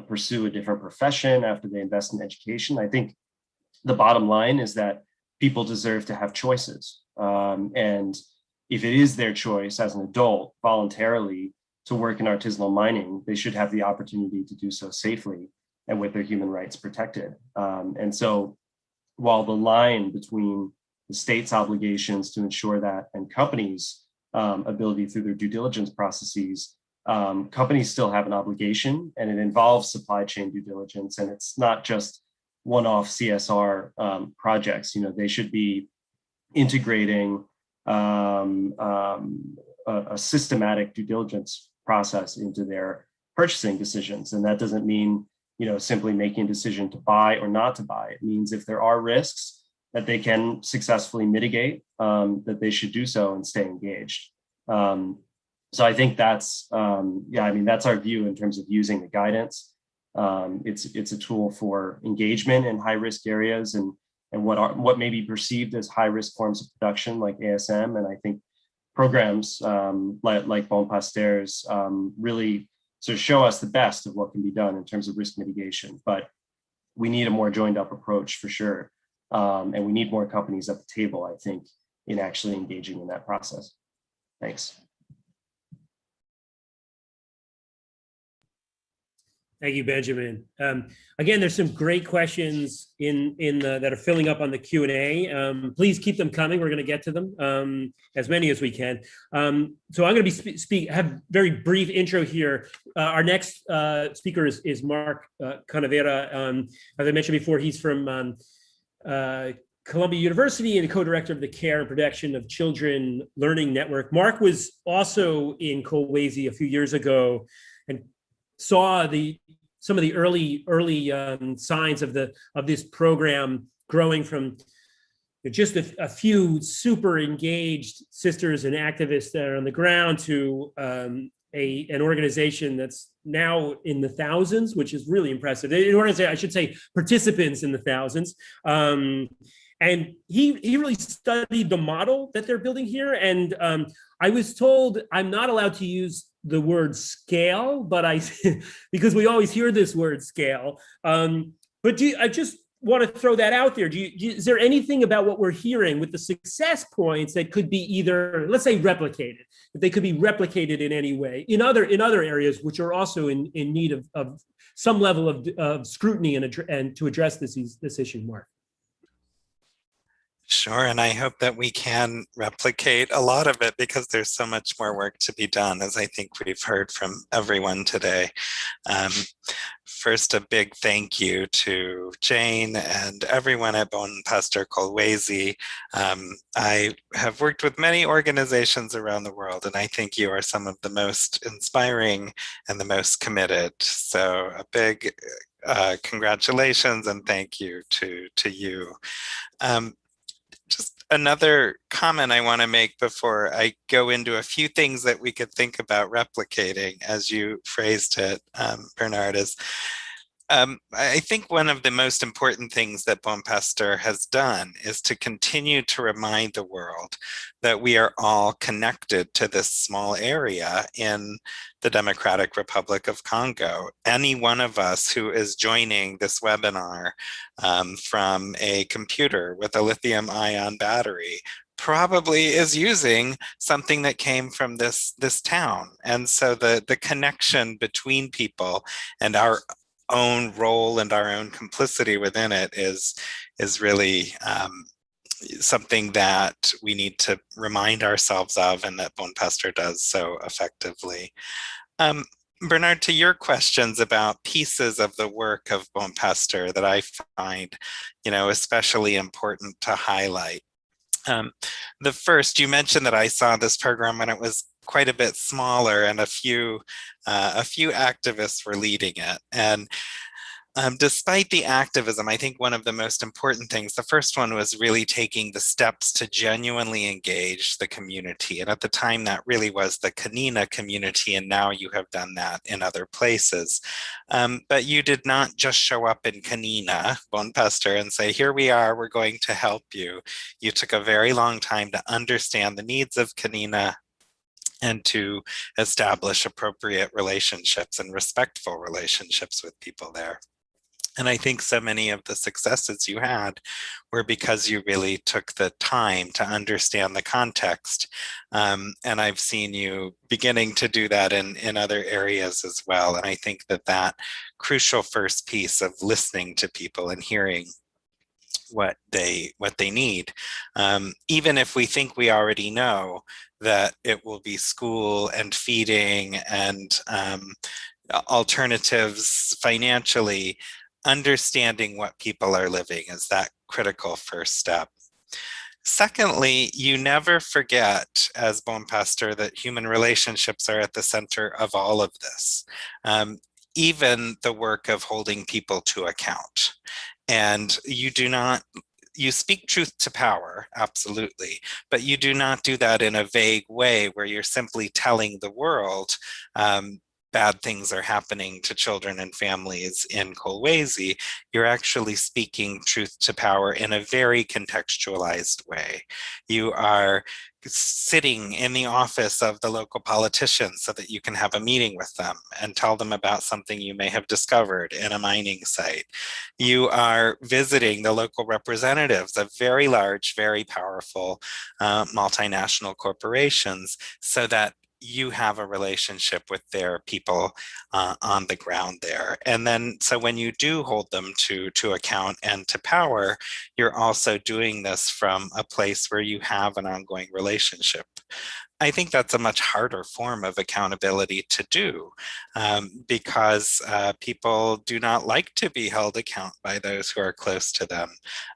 pursue a different profession after they invest in education. I think the bottom line is that people deserve to have choices. And if it is their choice as an adult voluntarily to work in artisanal mining, they should have the opportunity to do so safely and with their human rights protected. And so while the line between the state's obligations to ensure that and companies' ability through their due diligence processes, companies still have an obligation, and it involves supply chain due diligence, and it's not just one-off CSR projects. They should be integrating a systematic due diligence process into their purchasing decisions, and that doesn't mean simply making a decision to buy or not to buy. It means if there are risks that they can successfully mitigate, that they should do so and stay engaged. So I think that's, that's our view in terms of using the guidance. It's a tool for engagement in high risk areas and what may be perceived as high risk forms of production like ASM. And I think programs like Bon Pasteur's really sort of show us the best of what can be done in terms of risk mitigation. But we need a more joined up approach for sure. And we need more companies at the table, I think, in actually engaging in that process. Thanks. Thank you, Benjamin. Again, there's some great questions that are filling up on the Q&A. Please keep them coming. We're going to get to them, as many as we can. So I'm going to have very brief intro here. Our next speaker is Mark Canavera. As I mentioned before, he's from Columbia University and co-director of the Care and Protection of Children Learning Network. Mark was also in Kolwezi a few years ago and saw some of the early signs of this program growing from just a few super engaged sisters and activists that are on the ground to an organization that's now in the thousands, which is really impressive. An organization, I should say, participants in the thousands. And he really studied the model that they're building here. And I was told I'm not allowed to use the word scale, but because we always hear this word scale. But I just want to throw that out there. Is there anything about what we're hearing with the success points that could be either, let's say, replicated, that they could be replicated in any way in other areas which are also in need of some level of scrutiny and to address this issue, Mark? Sure, and I hope that we can replicate a lot of it because there's so much more work to be done, as I think we've heard from everyone today. First, a big thank you to Jane and everyone at Bon Pastor Kolwezi. I have worked with many organizations around the world, and I think you are some of the most inspiring and the most committed. So a big congratulations and thank you to you. Just another comment I want to make before I go into a few things that we could think about replicating, as you phrased it, Bernard, is I think one of the most important things that Bon Pastor has done is to continue to remind the world that we are all connected to this small area in the Democratic Republic of Congo. Any one of us who is joining this webinar from a computer with a lithium-ion battery probably is using something that came from this town. And so the connection between people and our own role and our own complicity within it is really something that we need to remind ourselves of, and that Bon Pastor does so effectively. Bernard, to your questions about pieces of the work of Bon Pastor that I find, especially important to highlight. The first, you mentioned that I saw this program when it was quite a bit smaller and a few activists were leading it. And despite the activism, I think one of the most important things, the first one was really taking the steps to genuinely engage the community. And at the time that really was the Kanina community, and now you have done that in other places. But you did not just show up in Kanina, Bon Pastor, and say, here we are, we're going to help you. You took a very long time to understand the needs of Kanina and to establish appropriate relationships and respectful relationships with people there. And I think so many of the successes you had were because you really took the time to understand the context. And I've seen you beginning to do that in other areas as well. And I think that crucial first piece of listening to people and hearing what they need, even if we think we already know that it will be school and feeding and alternatives financially, understanding what people are living is that critical first step. Secondly, you never forget, as Bon Pastor, that human relationships are at the center of all of this, even the work of holding people to account. And you speak truth to power, absolutely, but you do not do that in a vague way where you're simply telling the world bad things are happening to children and families in Kolwezi. You're actually speaking truth to power in a very contextualized way. You are sitting in the office of the local politicians so that you can have a meeting with them and tell them about something you may have discovered in a mining site. You are visiting the local representatives of very large, very powerful multinational corporations so that you have a relationship with their people on the ground there. And then, so when you do hold them to account and to power, you're also doing this from a place where you have an ongoing relationship. I think that's a much harder form of accountability to do because people do not like to be held account by those who are close to them.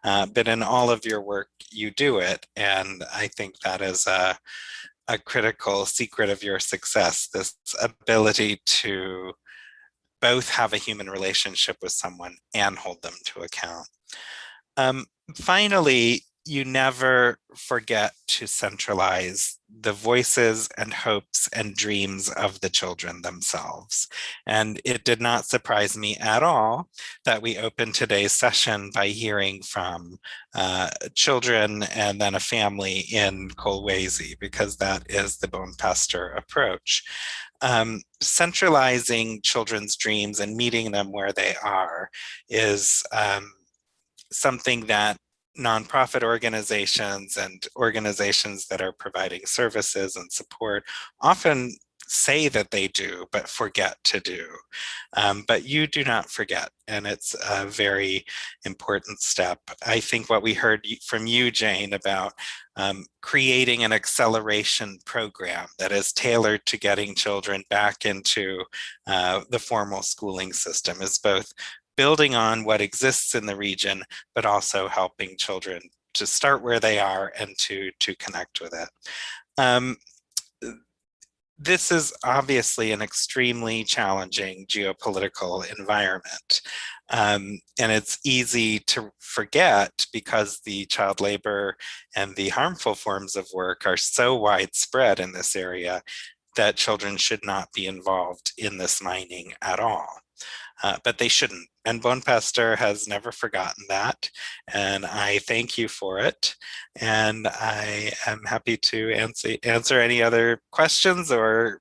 But in all of your work, you do it. And I think that is a critical secret of your success, this ability to both have a human relationship with someone and hold them to account. Finally, you never forget to centralize the voices and hopes and dreams of the children themselves. And it did not surprise me at all that we opened today's session by hearing from children and then a family in Kolwezi, because that is the Bone Pastor approach. Centralizing children's dreams and meeting them where they are is something that nonprofit organizations and organizations that are providing services and support often say that they do, but forget to do. But you do not forget, and it's a very important step. I think what we heard from you, Jane, about creating an acceleration program that is tailored to getting children back into the formal schooling system is both building on what exists in the region, but also helping children to start where they are and to connect with it. This is obviously an extremely challenging geopolitical environment. And it's easy to forget because the child labor and the harmful forms of work are so widespread in this area that children should not be involved in this mining at all. But they shouldn't. And Bone Pastor has never forgotten that. And I thank you for it. And I am happy to answer any other questions or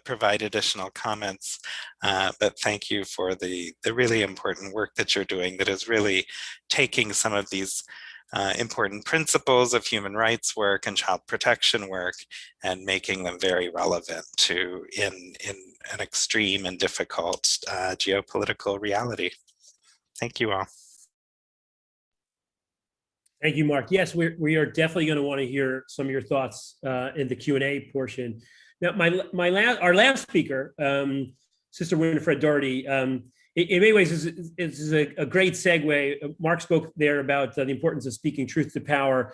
provide additional comments. But thank you for the really important work that you're doing that is really taking some of these important principles of human rights work and child protection work and making them very relevant to in an extreme and difficult geopolitical reality. Thank you all. Thank you, Mark. Yes, we are definitely going to want to hear some of your thoughts in the Q&A portion. Now, our last speaker, Sister Winifred Doherty, in many ways is a great segue. Mark spoke there about the importance of speaking truth to power.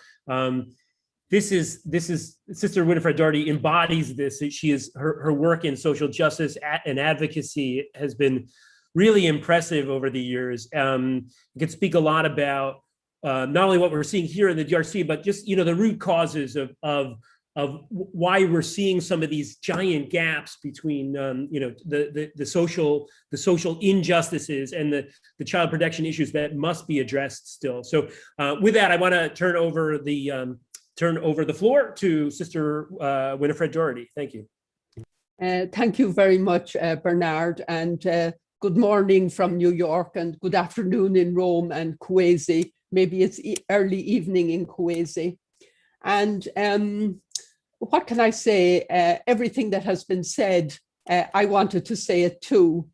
This is Sister Winifred Doherty embodies this. She is her work in social justice and advocacy has been really impressive over the years. You can speak a lot about not only what we're seeing here in the DRC, but just the root causes of why we're seeing some of these giant gaps between the social injustices and the child protection issues that must be addressed still. So with that, I want to turn over the floor to Sister Winifred Doherty. Thank you. Thank you very much, Bernard, and good morning from New York and good afternoon in Rome and Kolwezi. Maybe it's early evening in Kolwezi. And what can I say? Everything that has been said, I wanted to say it too.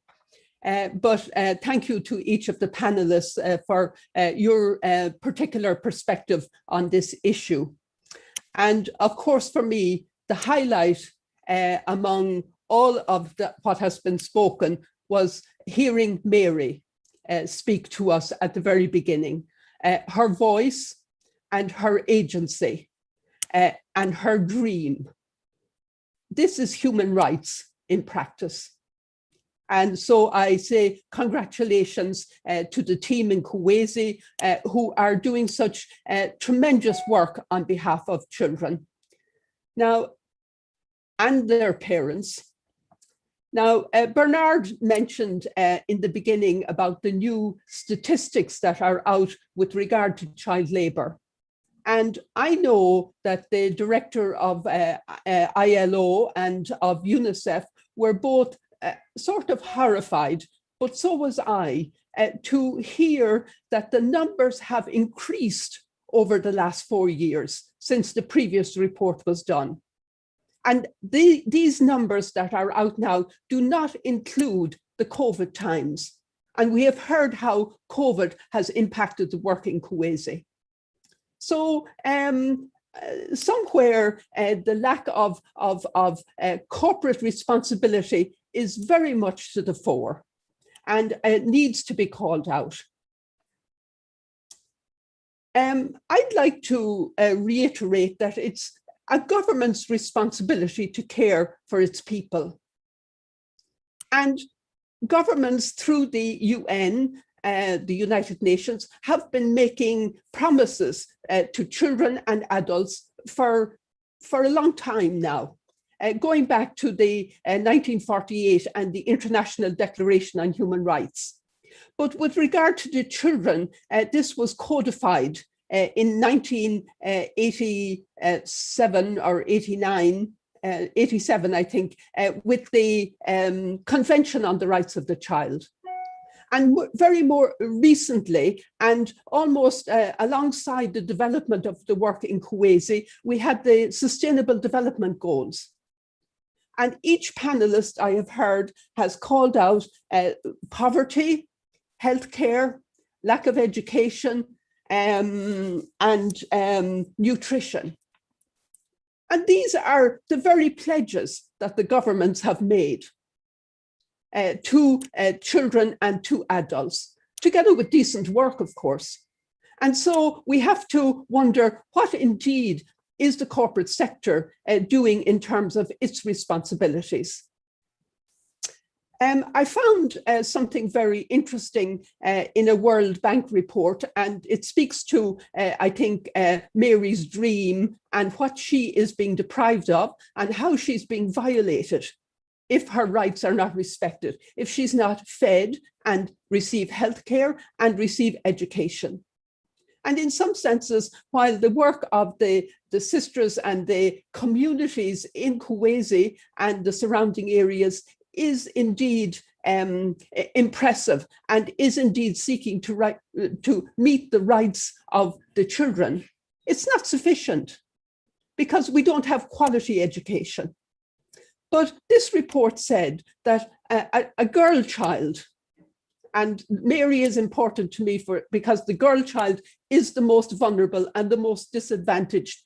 But thank you to each of the panelists for your particular perspective on this issue. And of course, for me, the highlight among all of what has been spoken was hearing Mary speak to us at the very beginning. Her voice and her agency and her dream. This is human rights in practice. And so I say congratulations to the team in Kolwezi who are doing such tremendous work on behalf of children. Now, and their parents. Now, Bernard mentioned in the beginning about the new statistics that are out with regard to child labor. And I know that the director of ILO and of UNICEF were both sort of horrified, but so was I, to hear that the numbers have increased over the last 4 years since the previous report was done. And these numbers that are out now do not include the COVID times. And we have heard how COVID has impacted the work in Kolwezi. So somewhere the lack of corporate responsibility is very much to the fore, and it needs to be called out. I'd like to reiterate that it's a government's responsibility to care for its people. And governments through the UN, the United Nations, have been making promises to children and adults for a long time now, going back to the 1948 and the International Declaration on Human Rights. But with regard to the children, this was codified in 1987 or 89, 87, I think, with the Convention on the Rights of the Child. And very more recently, and almost alongside the development of the work in Kuwaiti, we had the Sustainable Development Goals. And each panelist I have heard has called out poverty, healthcare, lack of education, and nutrition. And these are the very pledges that the governments have made to children and to adults, together with decent work, of course. And so we have to wonder what indeed is the corporate sector doing in terms of its responsibilities. I found something very interesting in a World Bank report, and it speaks to, I think, Mary's dream and what she is being deprived of and how she's being violated if her rights are not respected, if she's not fed and receive healthcare and receive education. And in some senses, while the work of the sisters and the communities in Kuwaiti and the surrounding areas is indeed impressive and is indeed seeking to meet the rights of the children, it's not sufficient because we don't have quality education. But this report said that a girl child, and Mary is important to me because the girl child is the most vulnerable and the most disadvantaged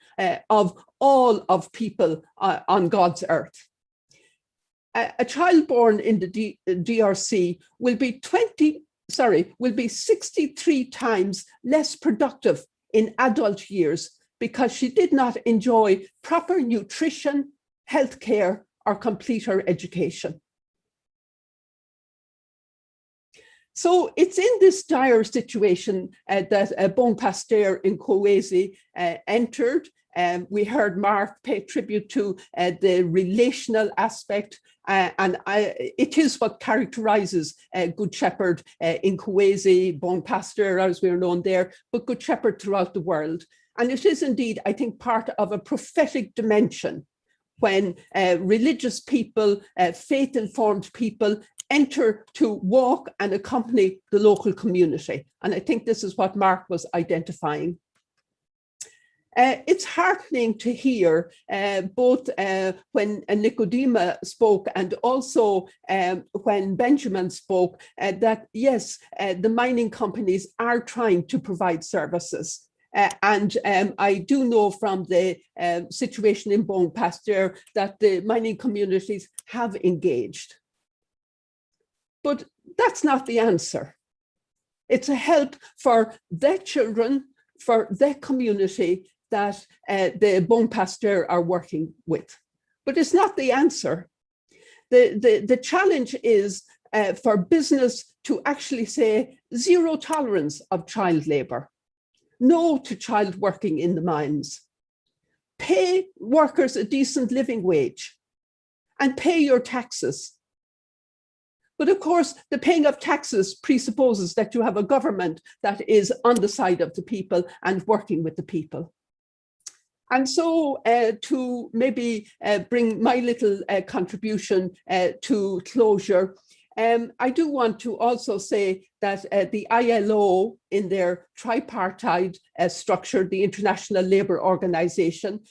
of all of people on God's earth. A child born in the DRC will be 63 times less productive in adult years because she did not enjoy proper nutrition, healthcare, or complete her education. So it's in this dire situation that Bon Pasteur in Kuwaiti entered. We heard Mark pay tribute to the relational aspect, and it is what characterizes Good Shepherd in Kuwaiti, Bon Pasteur, as we're known there, but Good Shepherd throughout the world. And it is indeed, I think, part of a prophetic dimension when religious people, faith-informed people enter to walk and accompany the local community. And I think this is what Mark was identifying. It's heartening to hear both when Nicodema spoke and also when Benjamin spoke that yes, the mining companies are trying to provide services. And I do know from the situation in Bon Pasteur that the mining communities have engaged. But that's not the answer. It's a help for their children, for their community that the Bon Pasteur are working with. But it's not the answer. The challenge is for business to actually say zero tolerance of child labor. No to child working in the mines. Pay workers a decent living wage and pay your taxes. But of course, the paying of taxes presupposes that you have a government that is on the side of the people and working with the people. And so to maybe bring my little contribution to closure, I do want to also say that the ILO in their tripartite structure, the International Labour Organization,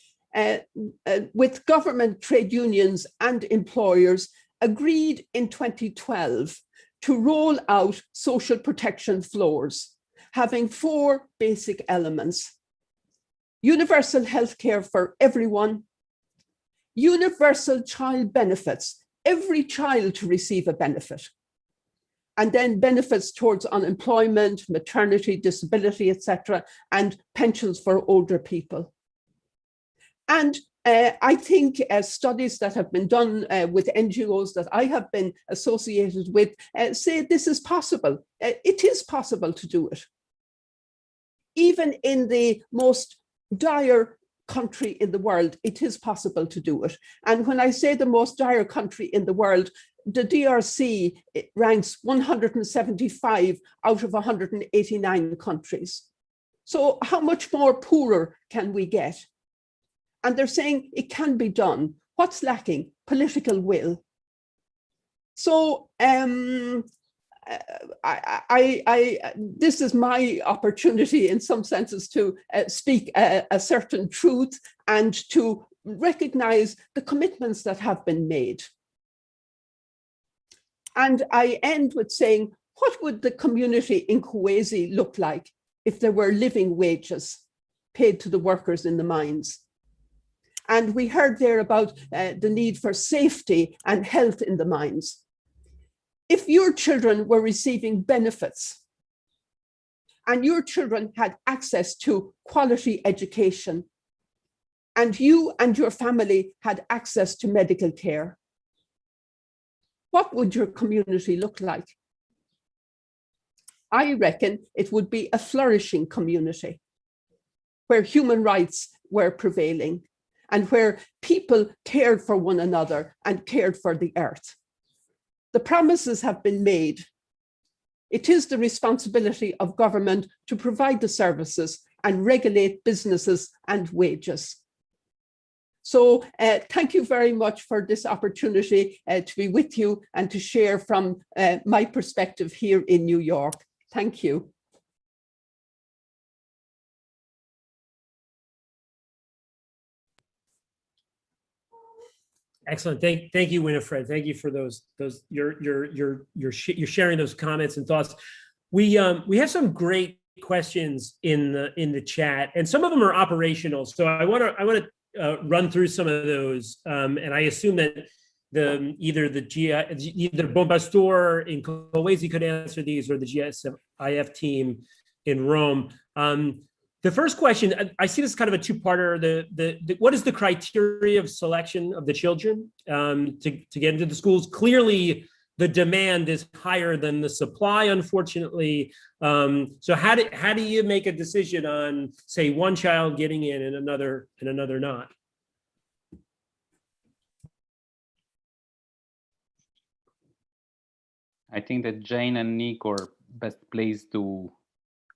with government, trade unions and employers agreed in 2012 to roll out social protection floors, having 4 basic elements. universal health care for everyone, universal child benefits, every child to receive a benefit, and then benefits towards unemployment, maternity, disability, etc., and pensions for older people. And I think studies that have been done with NGOs that I have been associated with say this is possible. It is possible to do it. Even in the most dire country in the world, it is possible to do it. And when I say the most dire country in the world, the DRC ranks 175 out of 189 countries. So how much more poorer can we get? And they're saying it can be done. What's lacking? Political will. So this is my opportunity in some senses to speak a certain truth and to recognize the commitments that have been made. And I end with saying, what would the community in Kolwezi look like if there were living wages paid to the workers in the mines? And we heard there about the need for safety and health in the mines. If your children were receiving benefits and your children had access to quality education and you and your family had access to medical care, what would your community look like? I reckon it would be a flourishing community where human rights were prevailing and where people cared for one another and cared for the earth. The promises have been made. It is the responsibility of government to provide the services and regulate businesses and wages. So thank you very much for this opportunity to be with you and to share from my perspective here in New York. Thank you. Excellent. Thank you, Winifred. Thank you for you're sharing those comments and thoughts. We have some great questions in the chat, and some of them are operational. So I want to run through some of those, and I assume that either Bon Pastor in Kolwezi could answer these, or the GSIF team in Rome. The first question, I see this as kind of a two-parter. What is the criteria of selection of the children to get into the schools? Clearly, the demand is higher than the supply, unfortunately. So how do you make a decision on, say, one child getting in and another not? I think that Jane and Nick are best placed to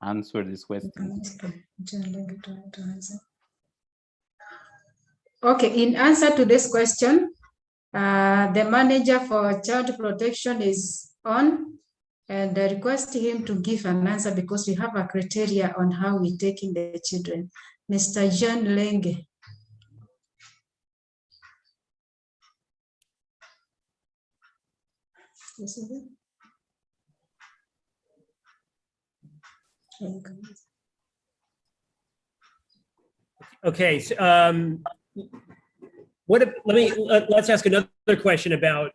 answer this question. Okay, in answer to this question, the manager for child protection is on, and I request him to give an answer because we have a criteria on how we take in the children. Mr. Jean Lenge. Okay, so, let's ask another question about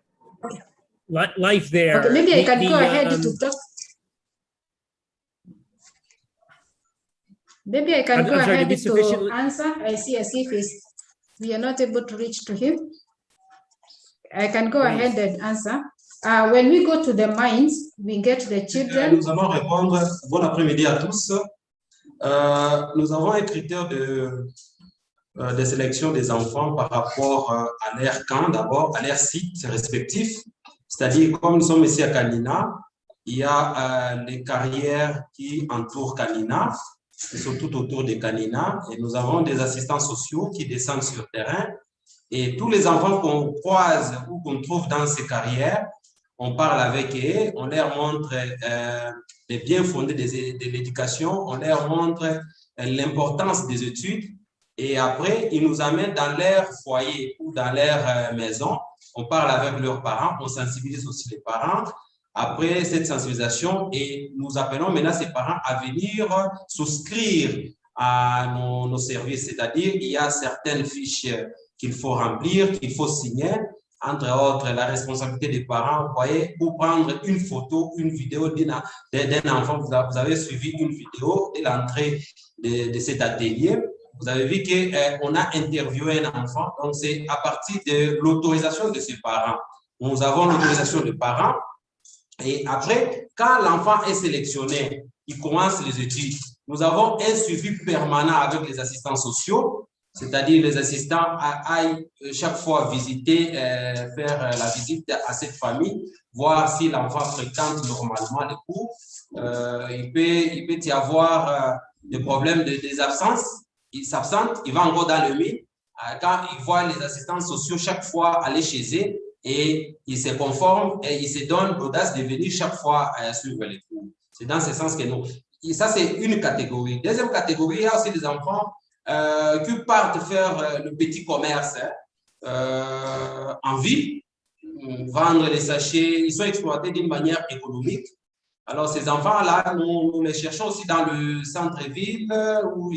life there. Okay, maybe I can go ahead to talk. Maybe I can go ahead to answer. I see as if we are not able to reach to him. I can go ahead and answer. When we go to the mines, we get the children. Nous allons répondre. Bon après-midi à tous. Nous avons un critère de sélection des enfants par rapport à leur camp, d'abord, à leur site respectif. C'est-à-dire, comme nous sommes ici à Kanina, il y a les carrières qui entourent Kanina, qui sont tout autour de Kanina, et nous avons des assistants sociaux qui descendent sur le terrain. Et tous les enfants qu'on croise ou qu'on trouve dans ces carrières, on parle avec eux, on leur montre les bien fondés de l'éducation, on leur montre l'importance des études, et après, ils nous amènent dans leur foyer ou dans leur maison, on parle avec leurs parents, on sensibilise aussi les parents. Après cette sensibilisation, et nous appelons maintenant ces parents à venir souscrire à nos services, c'est-à-dire il y a certaines fiches qu'il faut remplir, qu'il faut signer, entre autres la responsabilité des parents, vous voyez, pour prendre une photo, une vidéo d'un enfant. Vous avez suivi une vidéo de l'entrée de cet atelier. Vous avez vu qu'on a interviewé un enfant, donc c'est à partir de l'autorisation de ses parents. Nous avons l'autorisation des parents et après, quand l'enfant est sélectionné, il commence les études. Nous avons un suivi permanent avec les assistants sociaux, c'est-à-dire les assistants aillent chaque fois visiter, faire la visite à cette famille, voir si l'enfant fréquente normalement les cours. Il peut y avoir des problèmes des absences. Il s'absente, il va encore dans le mine. Quand il voit les assistants sociaux chaque fois aller chez eux, et il se conforme et il se donne l'audace de venir chaque fois suivre les cours. C'est dans ce sens que nous... Et ça, c'est une catégorie. Deuxième catégorie, il y a aussi des enfants qui partent faire le petit commerce en ville, vendre les sachets. Ils sont exploités d'une manière économique. Alors, ces enfants-là, nous les cherchons aussi dans le centre-ville où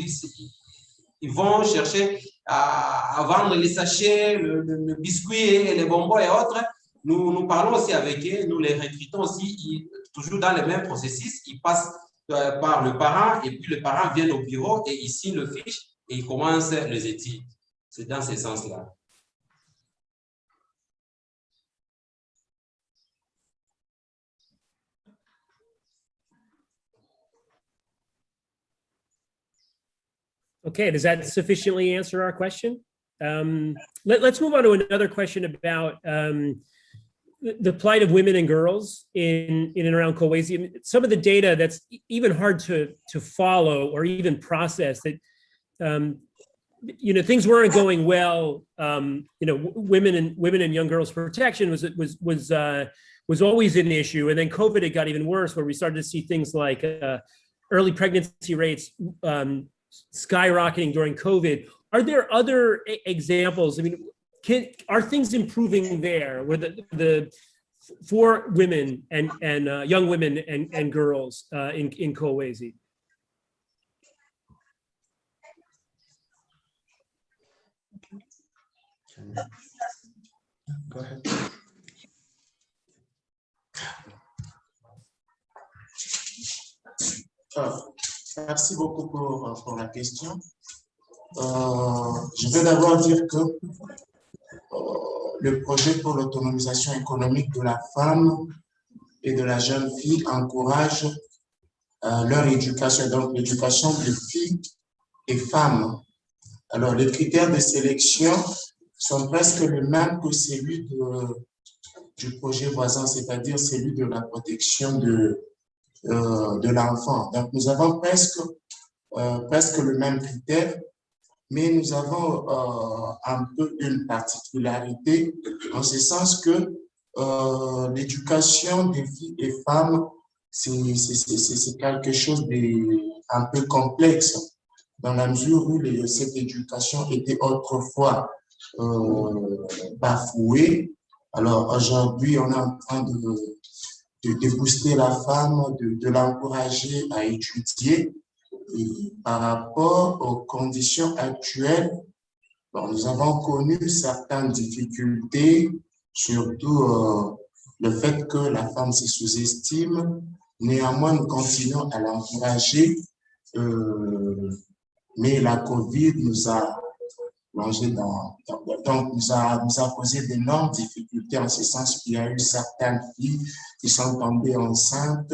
ils vont chercher à vendre les sachets, le biscuit et les bonbons et autres. Nous parlons aussi avec eux, nous les recrutons aussi, toujours dans le même processus. Ils passent par le parent et puis le parent vient au bureau et il signe le fiche et il commence les études. C'est dans ce sens-là. Okay, does that sufficiently answer our question? Let's move on to another question about the plight of women and girls in and around Kolwezi. I mean, some of the data that's even hard to follow or even process, that you know, things weren't going well. You know, women and young girls protection was always an issue, and then COVID, it got even worse, where we started to see things like early pregnancy rates skyrocketing during COVID. Are there other examples? I mean, are things improving there, where for women and young women and girls in Kolwezi? Go ahead. Merci beaucoup pour la question. Je vais d'abord dire que le projet pour l'autonomisation économique de la femme et de la jeune fille encourage leur éducation, donc l'éducation de filles et femmes. Alors, les critères de sélection sont presque les mêmes que celui du projet voisin, c'est-à-dire celui de la protection de l'enfant. Donc, nous avons presque le même critère, mais nous avons un peu une particularité, en ce sens que l'éducation des filles et femmes, c'est quelque chose d'un peu complexe, dans la mesure où cette éducation était autrefois bafouée. Alors aujourd'hui, on est en train de booster la femme, de l'encourager à étudier. Et par rapport aux conditions actuelles, bon, nous avons connu certaines difficultés, surtout le fait que la femme se sous-estime. Néanmoins, nous continuons à l'encourager, mais la COVID nous a plongé donc nous a posé d'énormes difficultés, en ce sens qu'il y a eu certaines filles qui sont tombées enceintes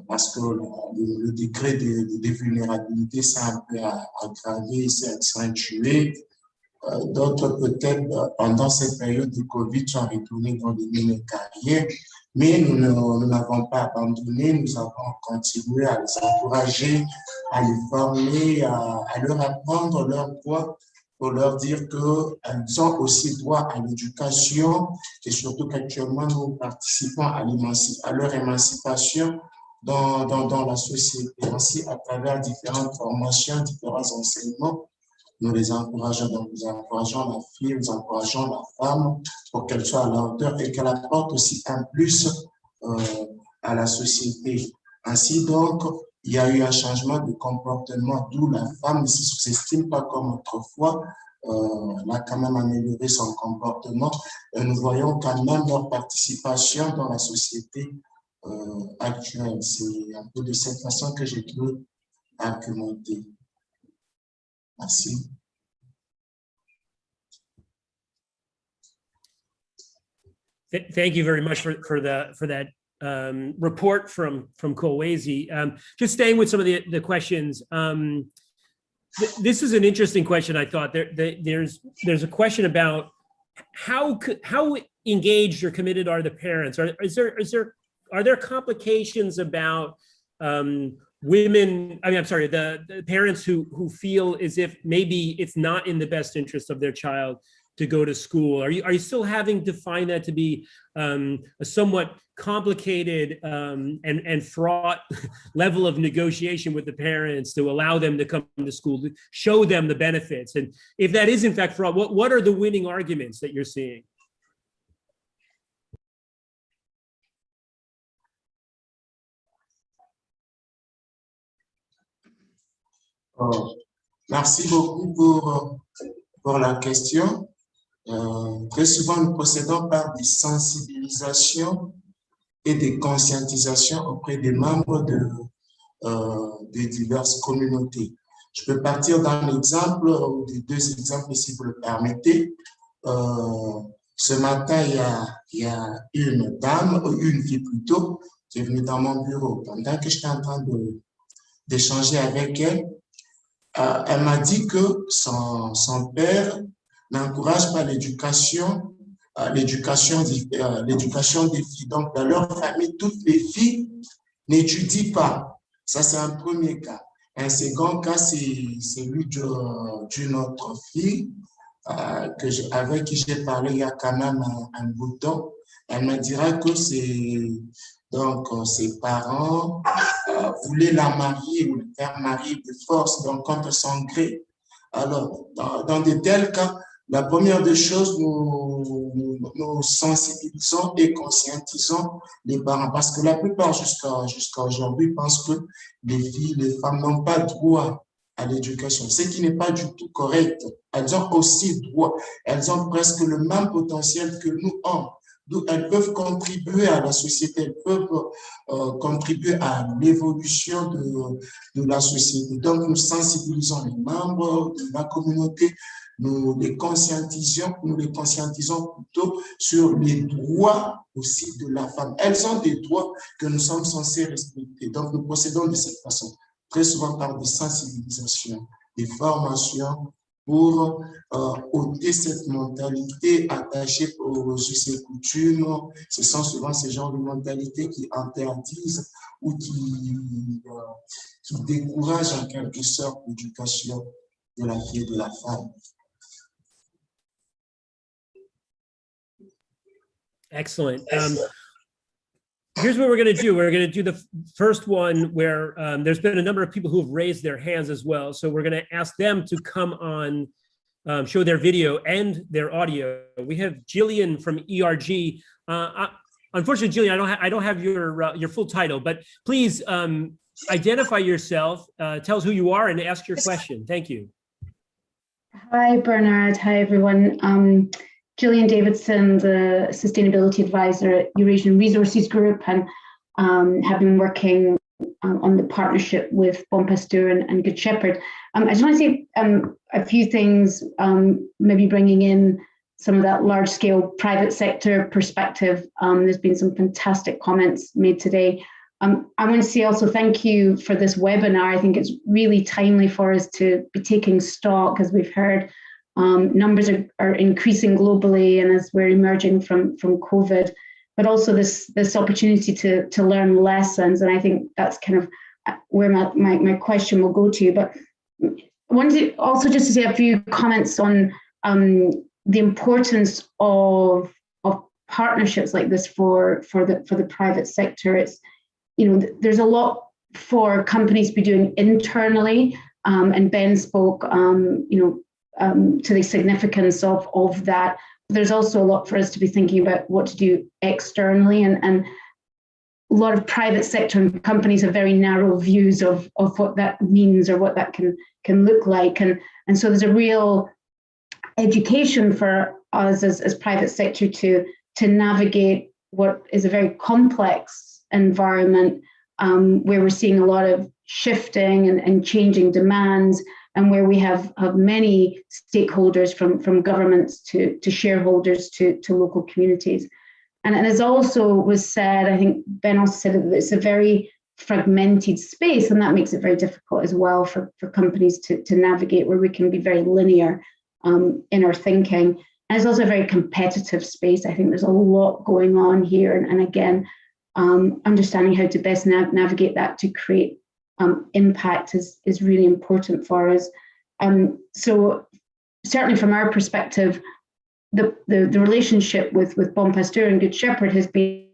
parce que le degré de vulnérabilité s'est un peu aggravé, s'est accentué. D'autres, peut-être, pendant cette période de COVID, sont retournés dans les mines carrières, mais nous n'avons pas abandonné, nous avons continué à les encourager, à les former, à leur apprendre leurs droits, pour leur dire qu'elles ont aussi droit à l'éducation et surtout qu'actuellement, nous participons à leur émancipation dans la société. Ainsi, à travers différentes formations, différents enseignements, nous les encourageons. Donc, nous encourageons la fille, nous encourageons la femme pour qu'elle soit à la hauteur et qu'elle apporte aussi un plus à la société. Ainsi, donc, il y a eu un changement de comportement, d'où la femme ne se sous-estime pas comme autrefois. Elle a quand même amélioré son comportement. Et nous voyons quand même leur participation dans la société actuelle. C'est un peu de cette façon que j'ai pu argumenter. Merci. Thank you very much for that report from Kolwezi. Just staying with some of the questions. This is an interesting question. I thought there's a question about how engaged or committed are the parents? Are there complications about women? I mean, I'm sorry, the parents who feel as if maybe it's not in the best interest of their child to go to school? Are you still having to find that to be a somewhat complicated and fraught level of negotiation with the parents to allow them to come to school, to show them the benefits? And if that is in fact fraud, what are the winning arguments that you're seeing? Merci beaucoup pour la question. Très souvent, nous procédons par des sensibilisations et des conscientisations auprès des membres de diverses communautés. Je peux partir d'un exemple, ou des deux exemples si vous le permettez. Ce matin, il y a une dame, une fille plutôt, qui est venue dans mon bureau. Pendant que j'étais en train d'échanger avec elle, elle m'a dit que son père n'encourage pas l'éducation des filles. Donc, dans leur famille, toutes les filles n'étudient pas. Ça, c'est un premier cas. Un second cas, c'est celui d'une autre fille avec qui j'ai parlé il y a quand même un bout de temps. Elle me dira que ses parents voulaient la marier ou la faire marier de force, donc contre son gré. Alors, dans de tels cas, la première des choses, nous sensibilisons et conscientisons les parents, parce que la plupart jusqu'à aujourd'hui pensent que les filles, les femmes n'ont pas droit à l'éducation, ce qui n'est pas du tout correct. Elles ont aussi droit, elles ont presque le même potentiel que nous avons. Donc, elles peuvent contribuer à la société, elles peuvent contribuer à l'évolution de la société. Donc, nous sensibilisons les membres de la communauté, nous les conscientisons plutôt sur les droits aussi de la femme. Elles ont des droits que nous sommes censés respecter. Donc, nous procédons de cette façon, très souvent par des sensibilisations, des formations, pour ôter cette mentalité attachée aux us et coutumes. Ce sont souvent ces genres de mentalités qui interdisent ou qui découragent en quelque sorte l'éducation de la fille et de la femme. Excellent. Here's what we're going to do. We're going to do the first one where there's been a number of people who have raised their hands as well. So we're going to ask them to come on, show their video and their audio. We have Jillian from ERG. Unfortunately, Jillian, I don't have your full title, but please identify yourself, tell us who you are, and ask your question. Thank you. Hi, Bernard. Hi, everyone. Gillian Davidson, the Sustainability Advisor at Eurasian Resources Group, and have been working on the partnership with Bon Pasteur and Good Shepherd. I just want to say a few things, maybe bringing in some of that large-scale private sector perspective. There's been some fantastic comments made today. I want to say also thank you for this webinar. I think it's really timely for us to be taking stock, as we've heard. Numbers are increasing globally, and as we're emerging from COVID, but also this opportunity to learn lessons. And I think that's kind of where my question will go to. But I wanted also just to say a few comments on the importance of partnerships like this for the private sector. It's, there's a lot for companies to be doing internally, and Ben spoke, to the significance of that. There's also a lot for us to be thinking about what to do externally, and lot of private sector and companies have very narrow views of what that means or what that can look like. And so there's a real education for us as private sector to navigate what is a very complex environment, where we're seeing a lot of shifting and changing demands, and where we have many stakeholders from governments to shareholders to local communities. And as also was said, I think Ben also said that it's a very fragmented space, and that makes it very difficult as well for companies to navigate, where we can be very linear in our thinking. And it's also a very competitive space. I think there's a lot going on here. And again, understanding how to best navigate that to create impact is really important for us. So certainly from our perspective, the relationship with Bon Pasteur and Good Shepherd has been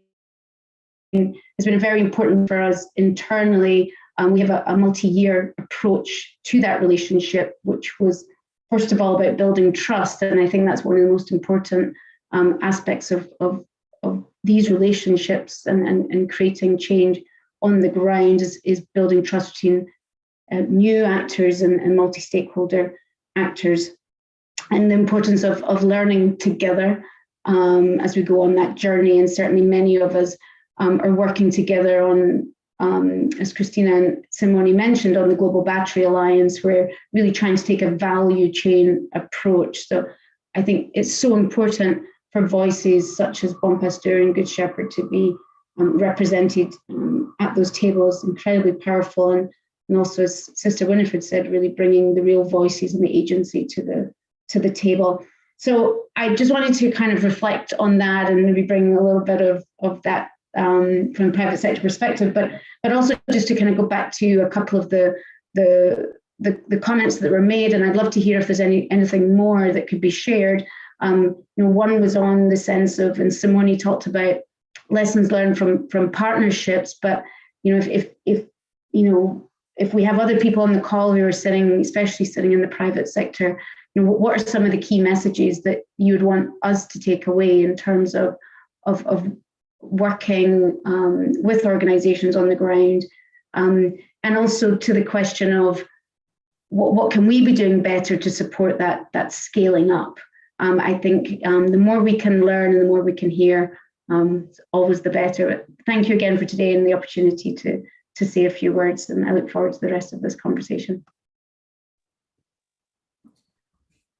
very important for us internally. We have a multi-year approach to that relationship, which was first of all about building trust, and I think that's one of the most important aspects of these relationships and creating change on the ground is building trust between new actors and multi-stakeholder actors, and the importance of learning together as we go on that journey. And certainly many of us are working together on, as Christina and Simone mentioned, on the Global Battery Alliance. We're really trying to take a value chain approach. So I think it's so important for voices such as Bon Pasteur and Good Shepherd to be represented at those tables. Incredibly powerful, and also, as Sister Winifred said, really bringing the real voices and the agency to the table. So I just wanted to kind of reflect on that and maybe bring a little bit of that from a private sector perspective, but also just to kind of go back to a couple of the comments that were made, and I'd love to hear if there's anything more that could be shared. One was on the sense of, and Simone talked about lessons learned from partnerships, but if we have other people on the call who are especially sitting in the private sector, what are some of the key messages that you would want us to take away in terms of working with organizations on the ground, and also to the question of what can we be doing better to support that scaling up. I think the more we can learn and the more we can hear, always the better. Thank you again for today and the opportunity to say a few words, and I look forward to the rest of this conversation.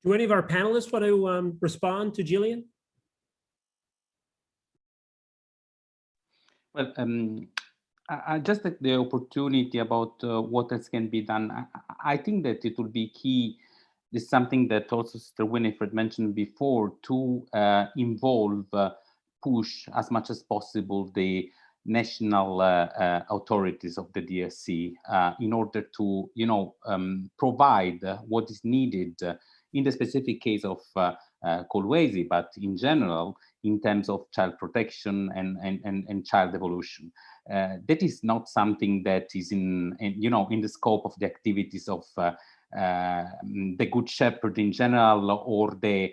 Do any of our panelists want to respond to Gillian? Well, I just take the opportunity about what else can be done. I think that it will be key. This is something that also Sister Winifred mentioned before, to involve, push as much as possible the national authorities of the DRC in order to, provide what is needed in the specific case of Kolwezi, but in general, in terms of child protection and child evolution. That is not something that is in the scope of the activities of the Good Shepherd in general, or the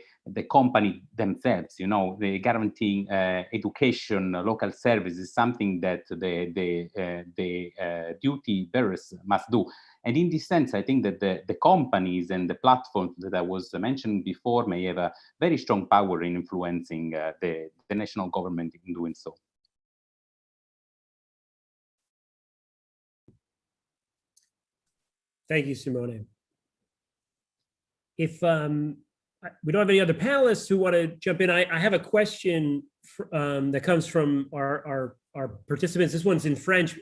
company themselves. The guaranteeing education, local service is something that the duty bearers must do. And in this sense, I think that the companies and the platforms that I was mentioning before may have a very strong power in influencing the national government in doing so. Thank you, Simone. If we don't have any other panelists who want to jump in, I have a question that comes from our participants. This one's in French,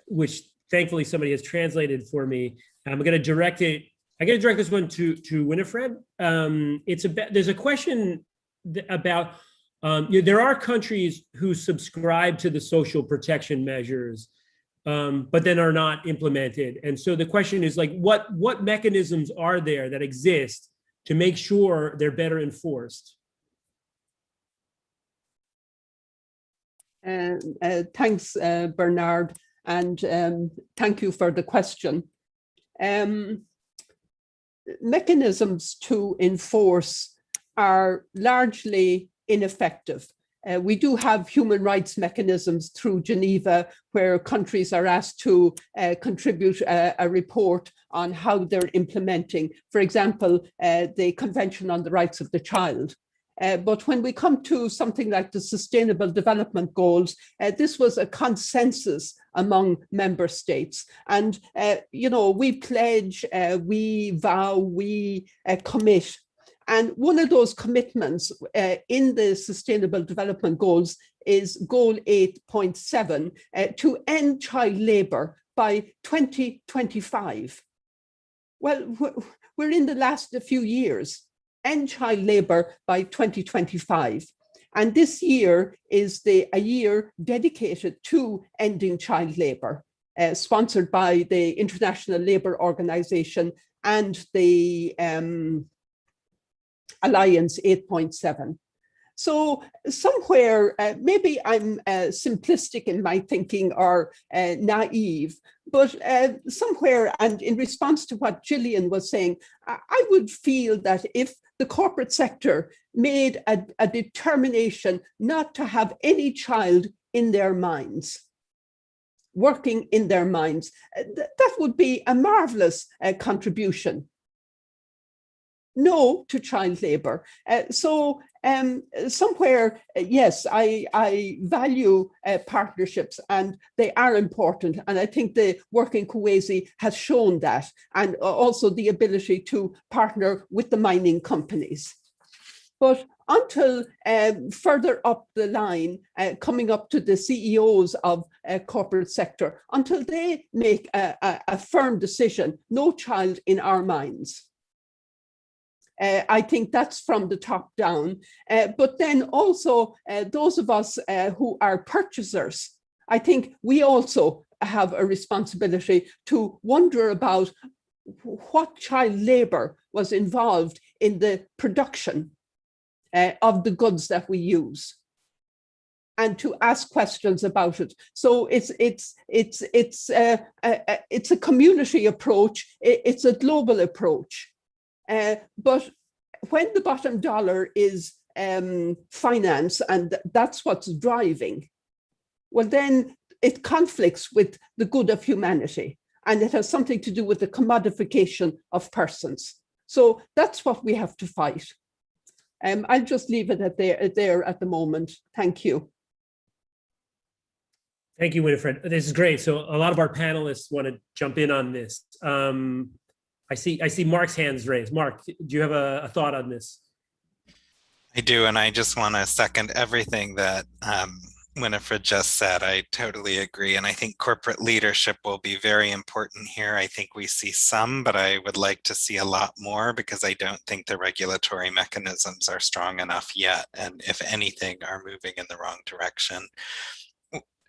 which thankfully somebody has translated for me. I'm going to direct it. I'm going to direct this one to Winifred. There's a question about there are countries who subscribe to the social protection measures, but then are not implemented. And so the question is, like, what mechanisms are there that exist to make sure they're better enforced? Thanks, Bernard, and thank you for the question. Mechanisms to enforce are largely ineffective. We do have human rights mechanisms through Geneva where countries are asked to contribute a report on how they're implementing, for example, the Convention on the Rights of the Child. But when we come to something like the Sustainable Development Goals, this was a consensus among member states. And, we pledge, we vow, we commit. And one of those commitments in the Sustainable Development Goals is Goal 8.7, to end child labour by 2025. Well, we're in the last few years. End child labour by 2025. And this year is a year dedicated to ending child labour, sponsored by the International Labour Organization and the Alliance 8.7. So somewhere, maybe I'm simplistic in my thinking or naive, but somewhere, and in response to what Gillian was saying, I would feel that if the corporate sector made a determination not to have any child in their mines, working in their mines, that would be a marvelous contribution. No to child labour. Somewhere, yes, I value partnerships and they are important. And I think the work in Kuwaiti has shown that, and also the ability to partner with the mining companies. But until further up the line, coming up to the CEOs of corporate sector, until they make a firm decision, no child in our mines. I think that's from the top down. But then also those of us who are purchasers, I think we also have a responsibility to wonder about what child labour was involved in the production of the goods that we use, and to ask questions about it. So it's a community approach. It's a global approach. But when the bottom dollar is finance, and that's what's driving, well, then it conflicts with the good of humanity, and it has something to do with the commodification of persons. So that's what we have to fight. I'll just leave it at there at the moment. Thank you. Thank you, Winifred. This is great. So a lot of our panelists want to jump in on this. I see Mark's hands raised. Mark, do you have a thought on this? I do, and I just want to second everything that Winifred just said. I totally agree, and I think corporate leadership will be very important here. I think we see some, but I would like to see a lot more, because I don't think the regulatory mechanisms are strong enough yet, and if anything, are moving in the wrong direction.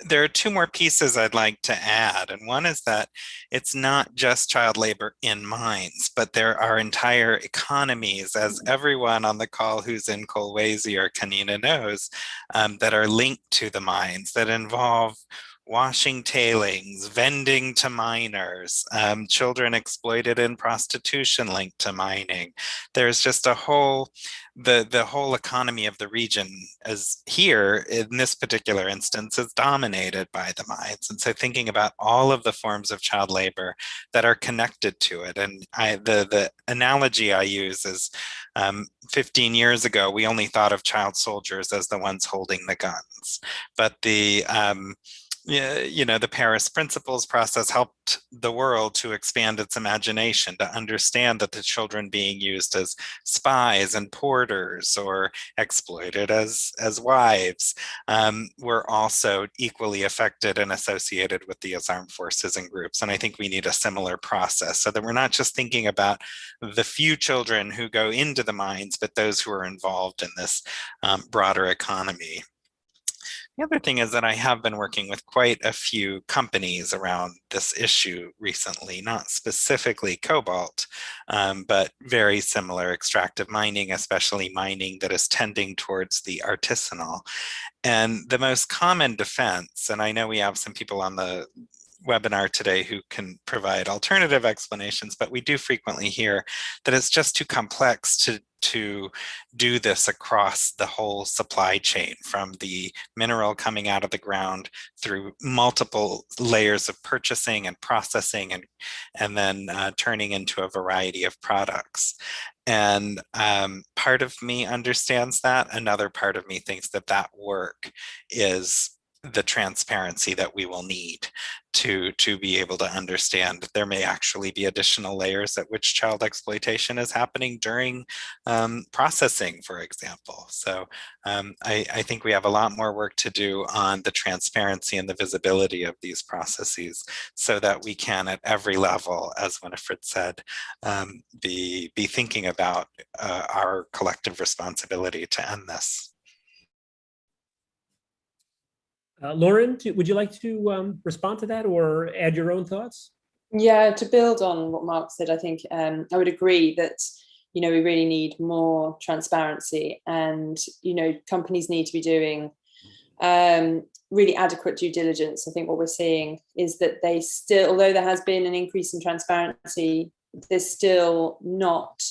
There are two more pieces I'd like to add, and one is that it's not just child labor in mines, but there are entire economies, as everyone on the call who's in Kolwezi or Kanina knows, that are linked to the mines, that involve washing tailings, vending to miners, children exploited in prostitution linked to mining. There's just a whole, the whole economy of the region as here in this particular instance is dominated by the mines. And so thinking about all of the forms of child labor that are connected to it. And the analogy I use is 15 years ago, we only thought of child soldiers as the ones holding the guns, but the the Paris Principles process helped the world to expand its imagination, to understand that the children being used as spies and porters or exploited as wives were also equally affected and associated with the armed forces and groups. And I think we need a similar process so that we're not just thinking about the few children who go into the mines, but those who are involved in this broader economy. The other thing is that I have been working with quite a few companies around this issue recently, not specifically cobalt, but very similar extractive mining, especially mining that is tending towards the artisanal. And the most common defense, and I know we have some people on the webinar today who can provide alternative explanations, but we do frequently hear that it's just too complex to do this across the whole supply chain, from the mineral coming out of the ground through multiple layers of purchasing and processing and then turning into a variety of products. And part of me understands that. Another part of me thinks that that work is the transparency that we will need to be able to understand that there may actually be additional layers at which child exploitation is happening during processing, for example. So I think we have a lot more work to do on the transparency and the visibility of these processes so that we can, at every level, as Winifred said, be thinking about our collective responsibility to end this. Lauren, would you like to respond to that or add your own thoughts? Yeah, to build on what Mark said, I think I would agree that, we really need more transparency, and, companies need to be doing really adequate due diligence. I think what we're seeing is that they still, although there has been an increase in transparency, there's still not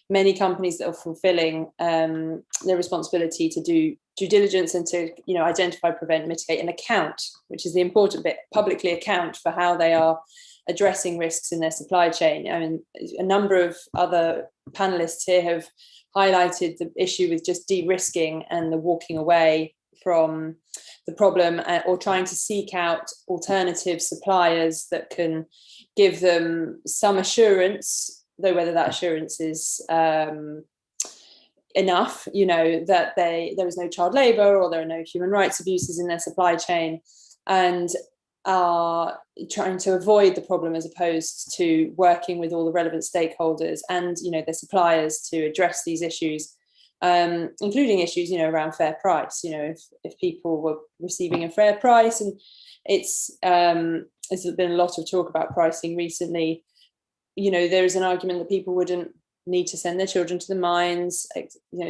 many companies that are fulfilling their responsibility to do due diligence and to identify, prevent, mitigate, and account, which is the important bit, publicly account for how they are addressing risks in their supply chain. I mean, a number of other panelists here have highlighted the issue with just de-risking and the walking away from the problem, or trying to seek out alternative suppliers that can give them some assurance, though whether that assurance is enough, that there is no child labour or there are no human rights abuses in their supply chain, and are trying to avoid the problem as opposed to working with all the relevant stakeholders and their suppliers to address these issues, including issues around fair price. If people were receiving a fair price, and there's been a lot of talk about pricing recently. There is an argument that people wouldn't need to send their children to the mines,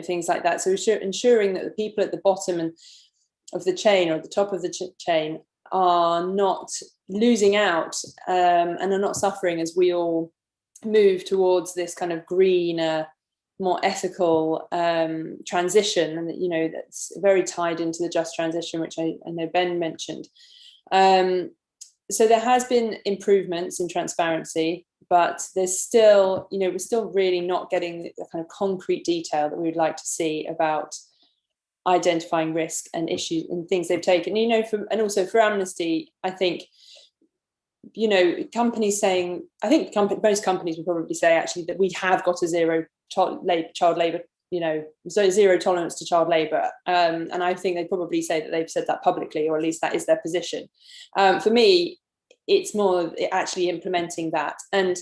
things like that. So ensuring that the people at the bottom of the chain or at the top of the chain are not losing out and are not suffering as we all move towards this kind of greener, more ethical transition, and that's very tied into the just transition, which I know Ben mentioned. So there has been improvements in transparency, but there's still, we're still really not getting the kind of concrete detail that we would like to see about identifying risk and issues and things they've taken. And also for Amnesty, I think, companies saying, most companies would probably say actually that we have got a zero child labour, so zero tolerance to child labour. And I think they'd probably say that they've said that publicly, or at least that is their position. For me, it's more actually implementing that. And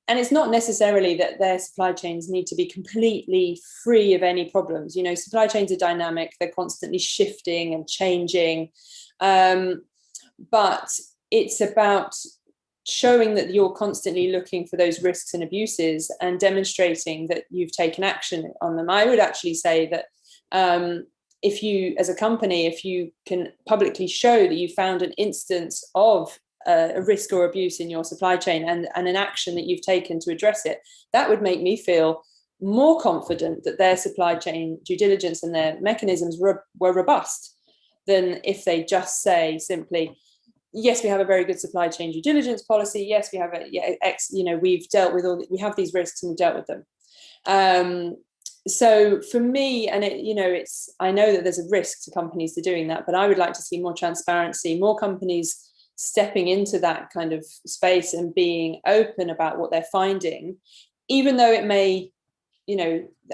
it's not necessarily that their supply chains need to be completely free of any problems. Supply chains are dynamic, they're constantly shifting and changing. But it's about showing that you're constantly looking for those risks and abuses and demonstrating that you've taken action on them. I would actually say that if you, as a company, if you can publicly show that you found an instance of a risk or abuse in your supply chain and an action that you've taken to address it, that would make me feel more confident that their supply chain due diligence and their mechanisms were robust than if they just say simply, yes, we have a very good supply chain due diligence policy. Yes, we have we've dealt with we have these risks and we've dealt with them. So for me, and I know that there's a risk to companies to doing that, but I would like to see more transparency, more companies stepping into that kind of space and being open about what they're finding, even though it may,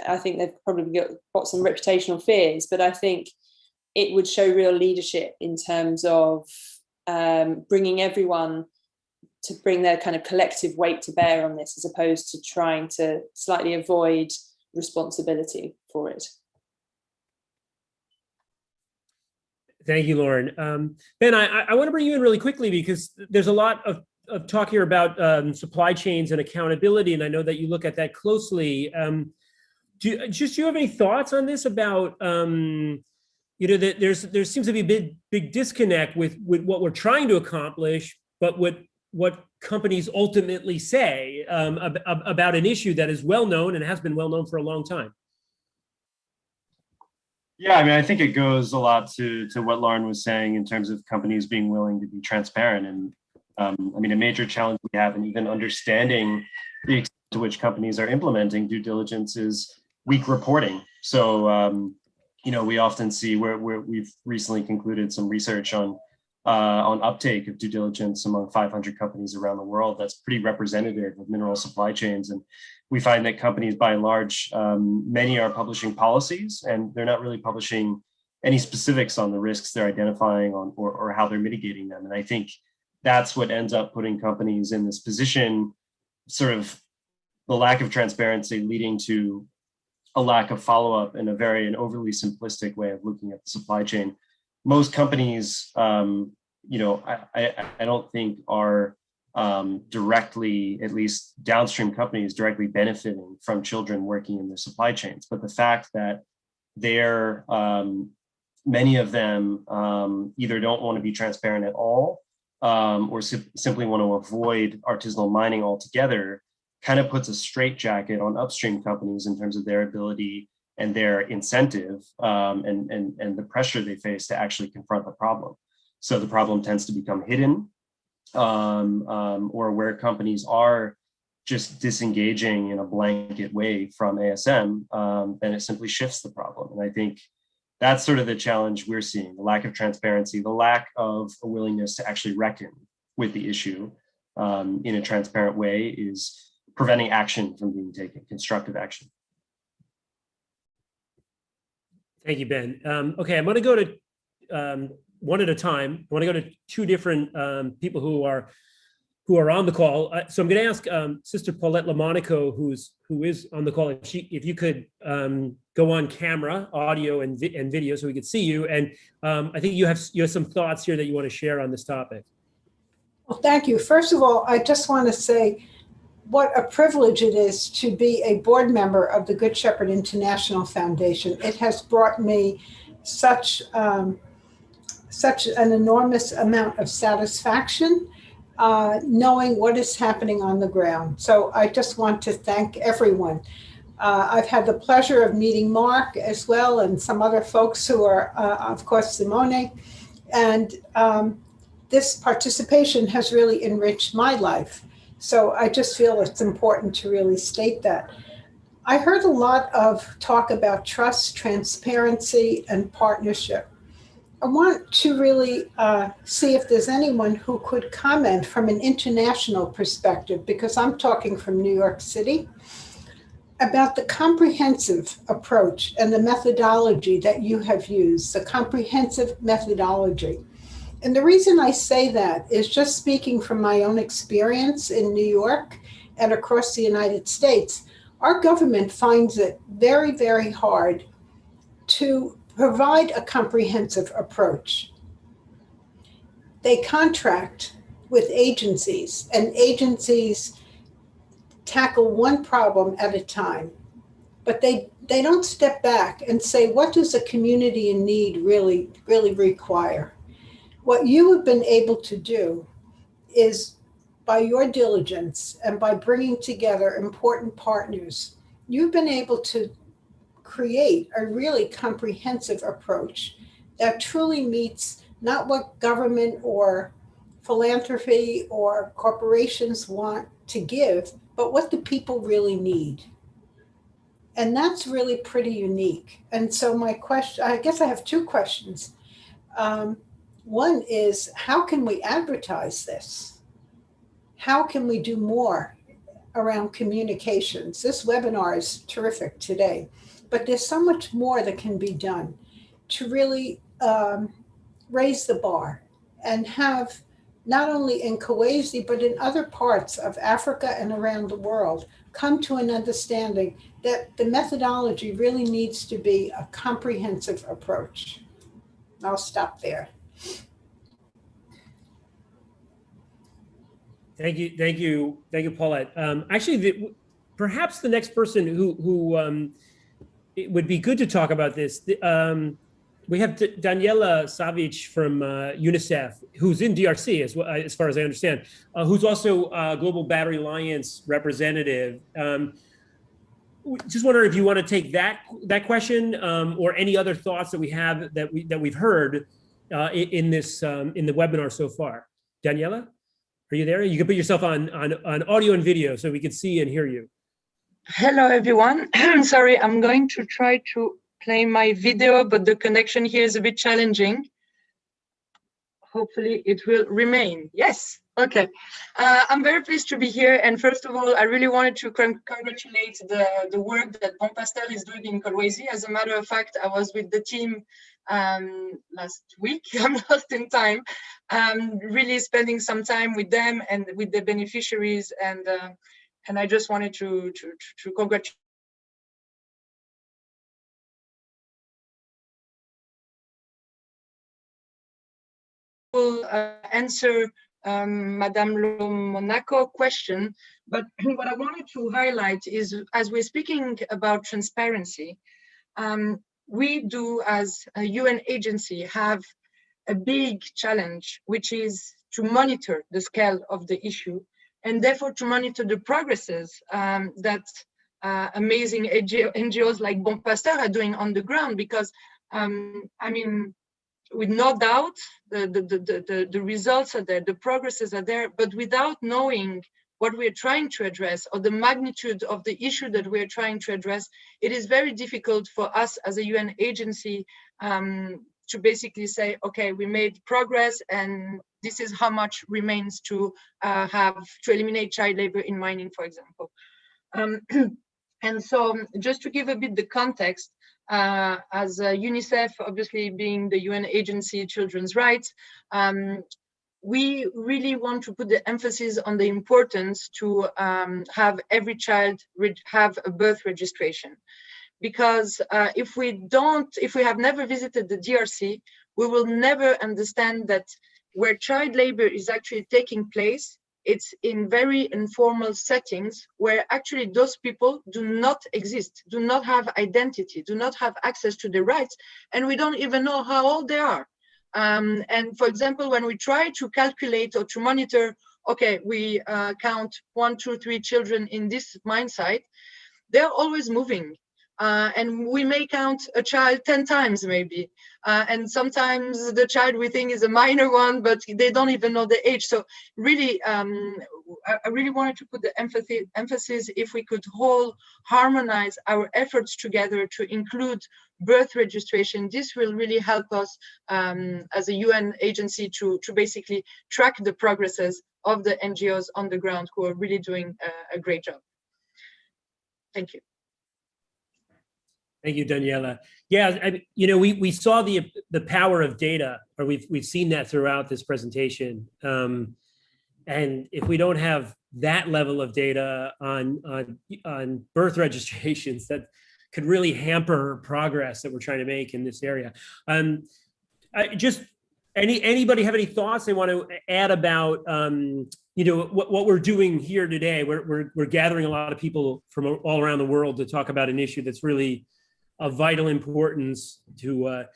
I think they've probably got some reputational fears, but I think it would show real leadership in terms of bringing everyone to bring their kind of collective weight to bear on this, as opposed to trying to slightly avoid responsibility for it. Thank you, Lauren. Ben, I want to bring you in really quickly because there's a lot of talk here about supply chains and accountability, and I know that you look at that closely. Do you have any thoughts on this about, that there seems to be a big disconnect with what we're trying to accomplish, but what companies ultimately say about an issue that is well known and has been well known for a long time. Yeah, I mean, I think it goes a lot to what Lauren was saying in terms of companies being willing to be transparent. And I mean, a major challenge we have in even understanding the extent to which companies are implementing due diligence is weak reporting. So, you know, we often see where we've recently concluded some research on uptake of due diligence among 500 companies around the world. That's pretty representative of mineral supply chains. And we find that companies, by and large, many are publishing policies, and they're not really publishing any specifics on the risks they're identifying on or how they're mitigating them. And I think that's what ends up putting companies in this position, sort of the lack of transparency leading to a lack of follow-up and an overly simplistic way of looking at the supply chain. Most companies, you know, I don't think are directly, at least downstream companies, directly benefiting from children working in their supply chains. But the fact that they're, many of them either don't want to be transparent at all, or simply want to avoid artisanal mining altogether, kind of puts a straitjacket on upstream companies in terms of their ability and their incentive and the pressure they face to actually confront the problem. So the problem tends to become hidden, or where companies are just disengaging in a blanket way from ASM, then it simply shifts the problem. And I think that's sort of the challenge we're seeing: the lack of transparency, the lack of a willingness to actually reckon with the issue in a transparent way is preventing action from being taken, constructive action. Thank you, Ben. Okay, I'm going to go to one at a time. I want to go to two different people who are on the call. So I'm going to ask Sister Paulette Lamonaco, who is on the call, if you could go on camera, audio and video, so we could see you. And I think you have some thoughts here that you want to share on this topic. Well, thank you. First of all, I just want to say what a privilege it is to be a board member of the Good Shepherd International Foundation. It has brought me such an enormous amount of satisfaction knowing what is happening on the ground. So I just want to thank everyone. I've had the pleasure of meeting Mark as well, and some other folks who are, of course, Simone. And this participation has really enriched my life. So I just feel it's important to really state that. I heard a lot of talk about trust, transparency, and partnership. I want to really see if there's anyone who could comment from an international perspective, because I'm talking from New York City, about the comprehensive approach and the methodology that you have used, the comprehensive methodology. And the reason I say that is just speaking from my own experience in New York and across the United States. Our government finds it very, very hard to provide a comprehensive approach. They contract with agencies, and agencies tackle one problem at a time, but they don't step back and say, what does a community in need really require? What you have been able to do is, by your diligence and by bringing together important partners, you've been able to create a really comprehensive approach that truly meets not what government or philanthropy or corporations want to give, but what the people really need. And that's really pretty unique. And so my question, I guess I have two questions. One is, how can we advertise this? How can we do more around communications? This webinar is terrific today, but there's so much more that can be done to really raise the bar and have, not only in Kuwaiti, but in other parts of Africa and around the world, come to an understanding that the methodology really needs to be a comprehensive approach. I'll stop there. Thank you, Paulette. Actually, perhaps the next person who it would be good to talk about this We have Daniela Savic from UNICEF, who's in DRC, as far as I understand, who's also a Global Battery Alliance representative. Just wondering if you want to take that question or any other thoughts that we have that we've heard in the webinar so far. Daniela, are you there? You can put yourself on audio and video so we can see and hear you. Hello, everyone. Sorry, I'm going to try to play my video, but the connection here is a bit challenging. Hopefully it will remain. Yes, okay. I'm very pleased to be here. And first of all, I really wanted to congratulate the work that Bon Pasteur is doing in Kolwezi. As a matter of fact, I was with the team last week. I'm lost in time. Really spending some time with them and with the beneficiaries. And I just wanted to congratulate. Will answer Madame Lo Monaco question, but what I wanted to highlight is, as we're speaking about transparency, we do as a UN agency have a big challenge, which is to monitor the scale of the issue and therefore to monitor the progresses that amazing NGOs like Bon Pasteur are doing on the ground, because I mean, with no doubt, the results are there, the progresses are there, but without knowing what we're trying to address or the magnitude of the issue that we're trying to address, it is very difficult for us as a UN agency to basically say, okay, we made progress and this is how much remains to eliminate child labor in mining, for example. And so just to give a bit the context, as UNICEF, obviously being the UN agency, children's rights, we really want to put the emphasis on the importance to have every child have a birth registration. Because if we have never visited the DRC, we will never understand that where child labor is actually taking place, it's in very informal settings where actually those people do not exist, do not have identity, do not have access to their rights, and we don't even know how old they are. And for example, when we try to calculate or to monitor, okay, we count 1, 2, 3 children in this mine site, they're always moving. And we may count a child 10 times maybe. And sometimes the child we think is a minor one, but they don't even know the age. So really, I really wanted to put the emphasis if we could harmonize our efforts together to include birth registration. This will really help us as a UN agency to basically track the progresses of the NGOs on the ground who are really doing a great job. Thank you. Thank you, Daniela. Yeah, we saw the power of data, or we've seen that throughout this presentation. And if we don't have that level of data on birth registrations, that could really hamper progress that we're trying to make in this area. Anybody have any thoughts they want to add about what we're doing here today? We're gathering a lot of people from all around the world to talk about an issue that's really of vital importance to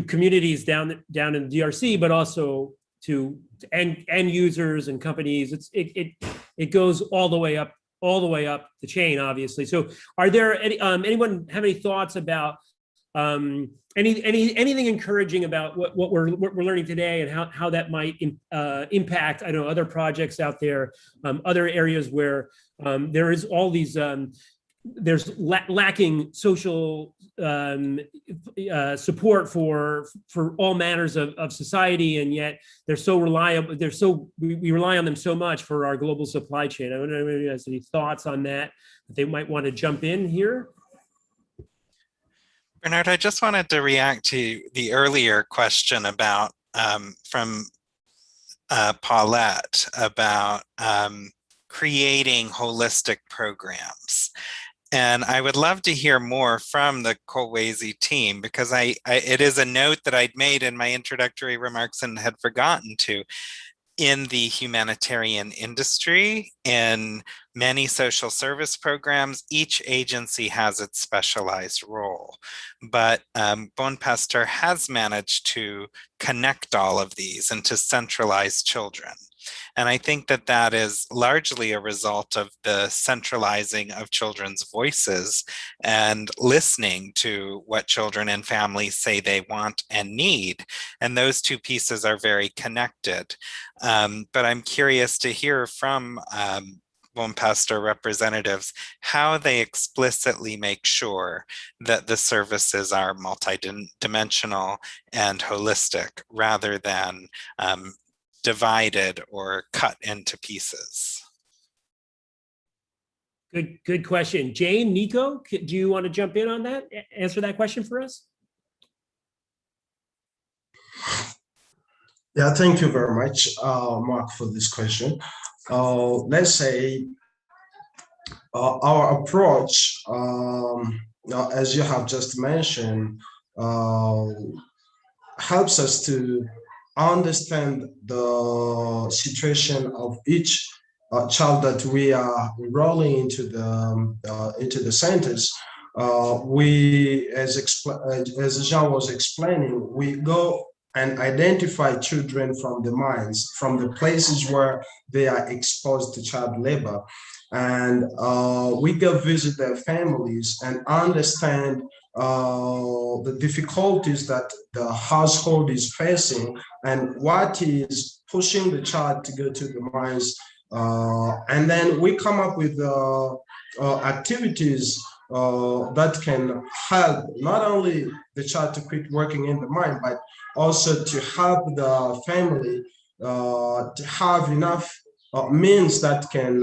communities down in the DRC, but also to end users and companies. It goes all the way up the chain, obviously. So, are there anyone have any thoughts about anything encouraging about what we're learning today and how that might impact other projects out there, other areas where there is all these there's lacking social support for all manners of society, and yet they're so reliable. We rely on them so much for our global supply chain. I don't know if anybody has any thoughts on that they might want to jump in here. Bernard, I just wanted to react to the earlier question about from Paulette about creating holistic programs. And I would love to hear more from the Kolwezi team, because it is a note that I'd made in my introductory remarks and had forgotten to. in the humanitarian industry, in many social service programs, each agency has its specialized role. But Bon Pasteur has managed to connect all of these and to centralize children. And I think that that is largely a result of the centralizing of children's voices and listening to what children and families say they want and need. And those two pieces are very connected. But I'm curious to hear from Bon Pasteur representatives how they explicitly make sure that the services are multidimensional and holistic rather than divided or cut into pieces. Good question. Jane, Nico, do you want to jump in on that? Answer that question for us? Yeah, thank you very much, Mark, for this question. Let's say our approach, as you have just mentioned, helps us to understand the situation of each child that we are enrolling into the centers. We, as Jean was explaining, we go and identify children from the mines, from the places where they are exposed to child labor. And we go visit their families and understand the difficulties that the household is facing and what is pushing the child to go to the mines. And then we come up with activities that can help not only the child to quit working in the mine, but also to help the family to have enough means that can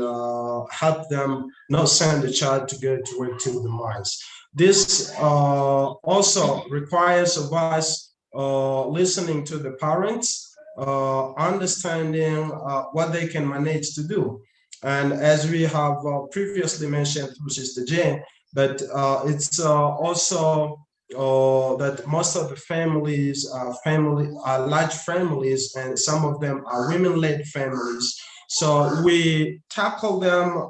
help them not send the child to go to work to the mines. This also requires of us listening to the parents, understanding what they can manage to do. And as we have previously mentioned through Sister Jane, that it's also that most of the families are large families, and some of them are women-led families. So we tackle them,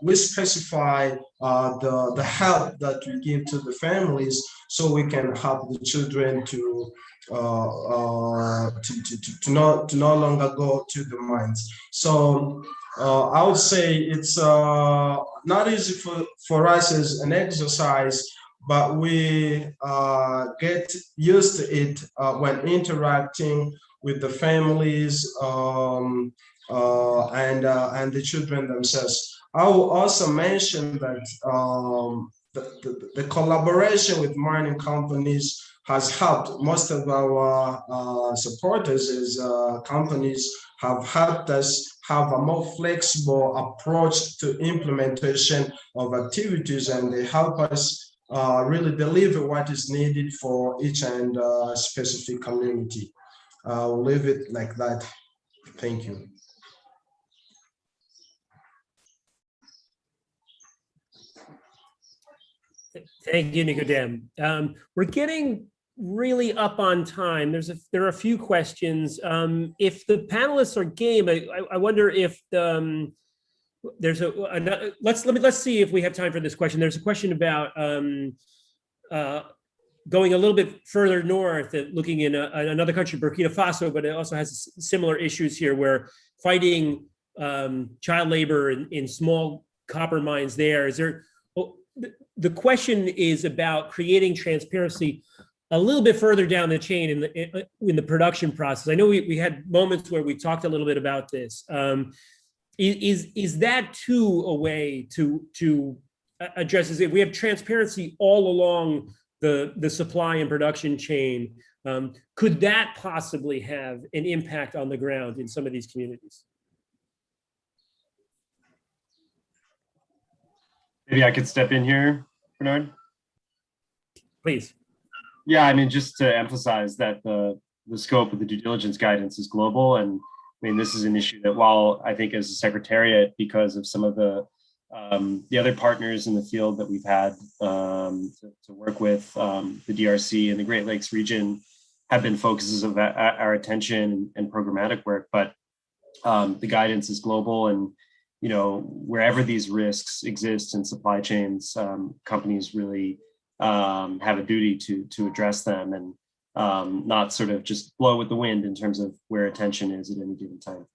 we specify the help that we give to the families so we can help the children to no longer go to the mines. So I would say it's not easy for us as an exercise, but we get used to it when interacting with the families and the children themselves. I will also mention that the collaboration with mining companies has helped. Most of our supporters as companies have helped us have a more flexible approach to implementation of activities, and they help us really deliver what is needed for each and specific community. I'll leave it like that. Thank you. Thank you, Nicodem. We're getting really up on time. There are a few questions. If the panelists are game, I wonder if there's let's see if we have time for this question. There's a question about going a little bit further north, looking in another country, Burkina Faso, but it also has similar issues here where fighting child labor in small copper mines there. The question is about creating transparency a little bit further down the chain in the production process. I know we had moments where we talked a little bit about this. Is that too a way to address this? If we have transparency all along the supply and production chain, could that possibly have an impact on the ground in some of these communities? Maybe I could step in here, Bernard. Please. Yeah, I mean, just to emphasize that the scope of the due diligence guidance is global. And I mean, this is an issue that while I think as a secretariat, because of some of the other partners in the field that we've had to work with, the DRC and the Great Lakes region have been focuses of our attention and programmatic work, but the guidance is global, and wherever these risks exist in supply chains, companies really have a duty to address them and not sort of just blow with the wind in terms of where attention is at any given time.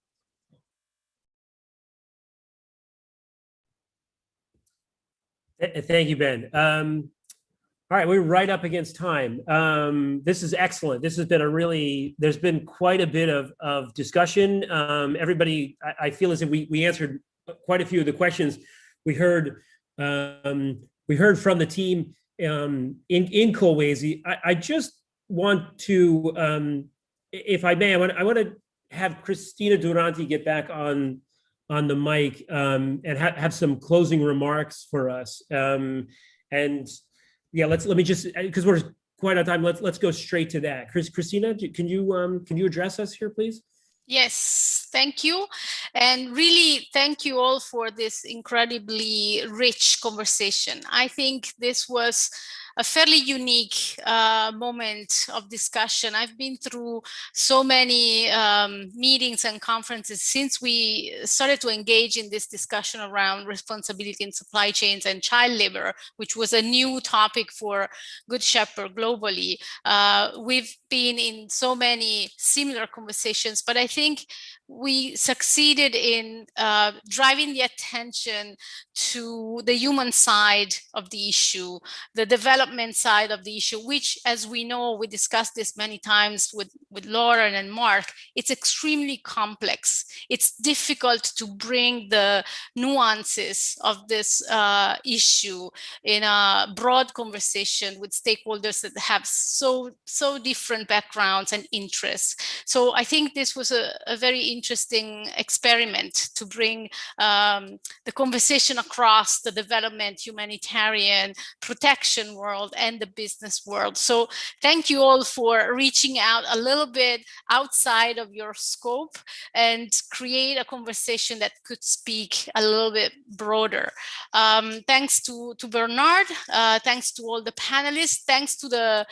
Thank you, Ben. All right, we're right up against time. This is excellent. This has been there's been quite a bit of discussion. Everybody, I feel as if we answered quite a few of the questions. We heard from the team in Kolwezi. I just want to, if I may, I want to have Cristina Durante get back on the mic and have some closing remarks for us. And yeah, let me just, because we're quite out of time, let's go straight to that. Cristina, can you address us here, please? Yes, thank you. And really, thank you all for this incredibly rich conversation. I think this was a fairly unique moment of discussion. I've been through so many meetings and conferences since we started to engage in this discussion around responsibility in supply chains and child labor, which was a new topic for Good Shepherd globally. We've been in so many similar conversations, but I think we succeeded in driving the attention to the human side of the issue, the development side of the issue, which, as we know, we discussed this many times with Lauren and Mark, it's extremely complex. It's difficult to bring the nuances of this issue in a broad conversation with stakeholders that have so different backgrounds and interests. So I think this was a very interesting experiment to bring the conversation across the development, humanitarian, protection world and the business world. So thank you all for reaching out a little bit outside of your scope and create a conversation that could speak a little bit broader. Thanks to Bernard, thanks to all the panelists, thanks to the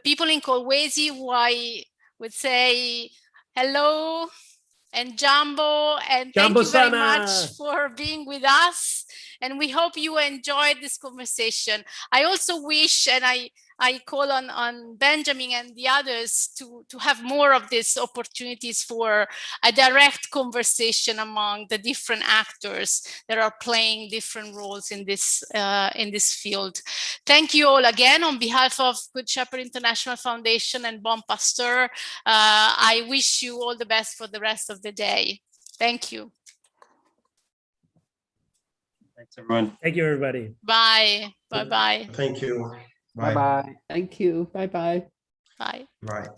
people in Kolwezi who I would say hello, and Jambo, and thank you very much for being with us. And we hope you enjoyed this conversation. I also wish, and I call on Benjamin and the others to have more of these opportunities for a direct conversation among the different actors that are playing different roles in this field. Thank you all again on behalf of Good Shepherd International Foundation and Bon Pasteur. I wish you all the best for the rest of the day. Thank you. Thanks, everyone. Thank you, everybody. Bye. Bye-bye. Thank you. Bye-bye. Thank you. Bye-bye. Bye. Right.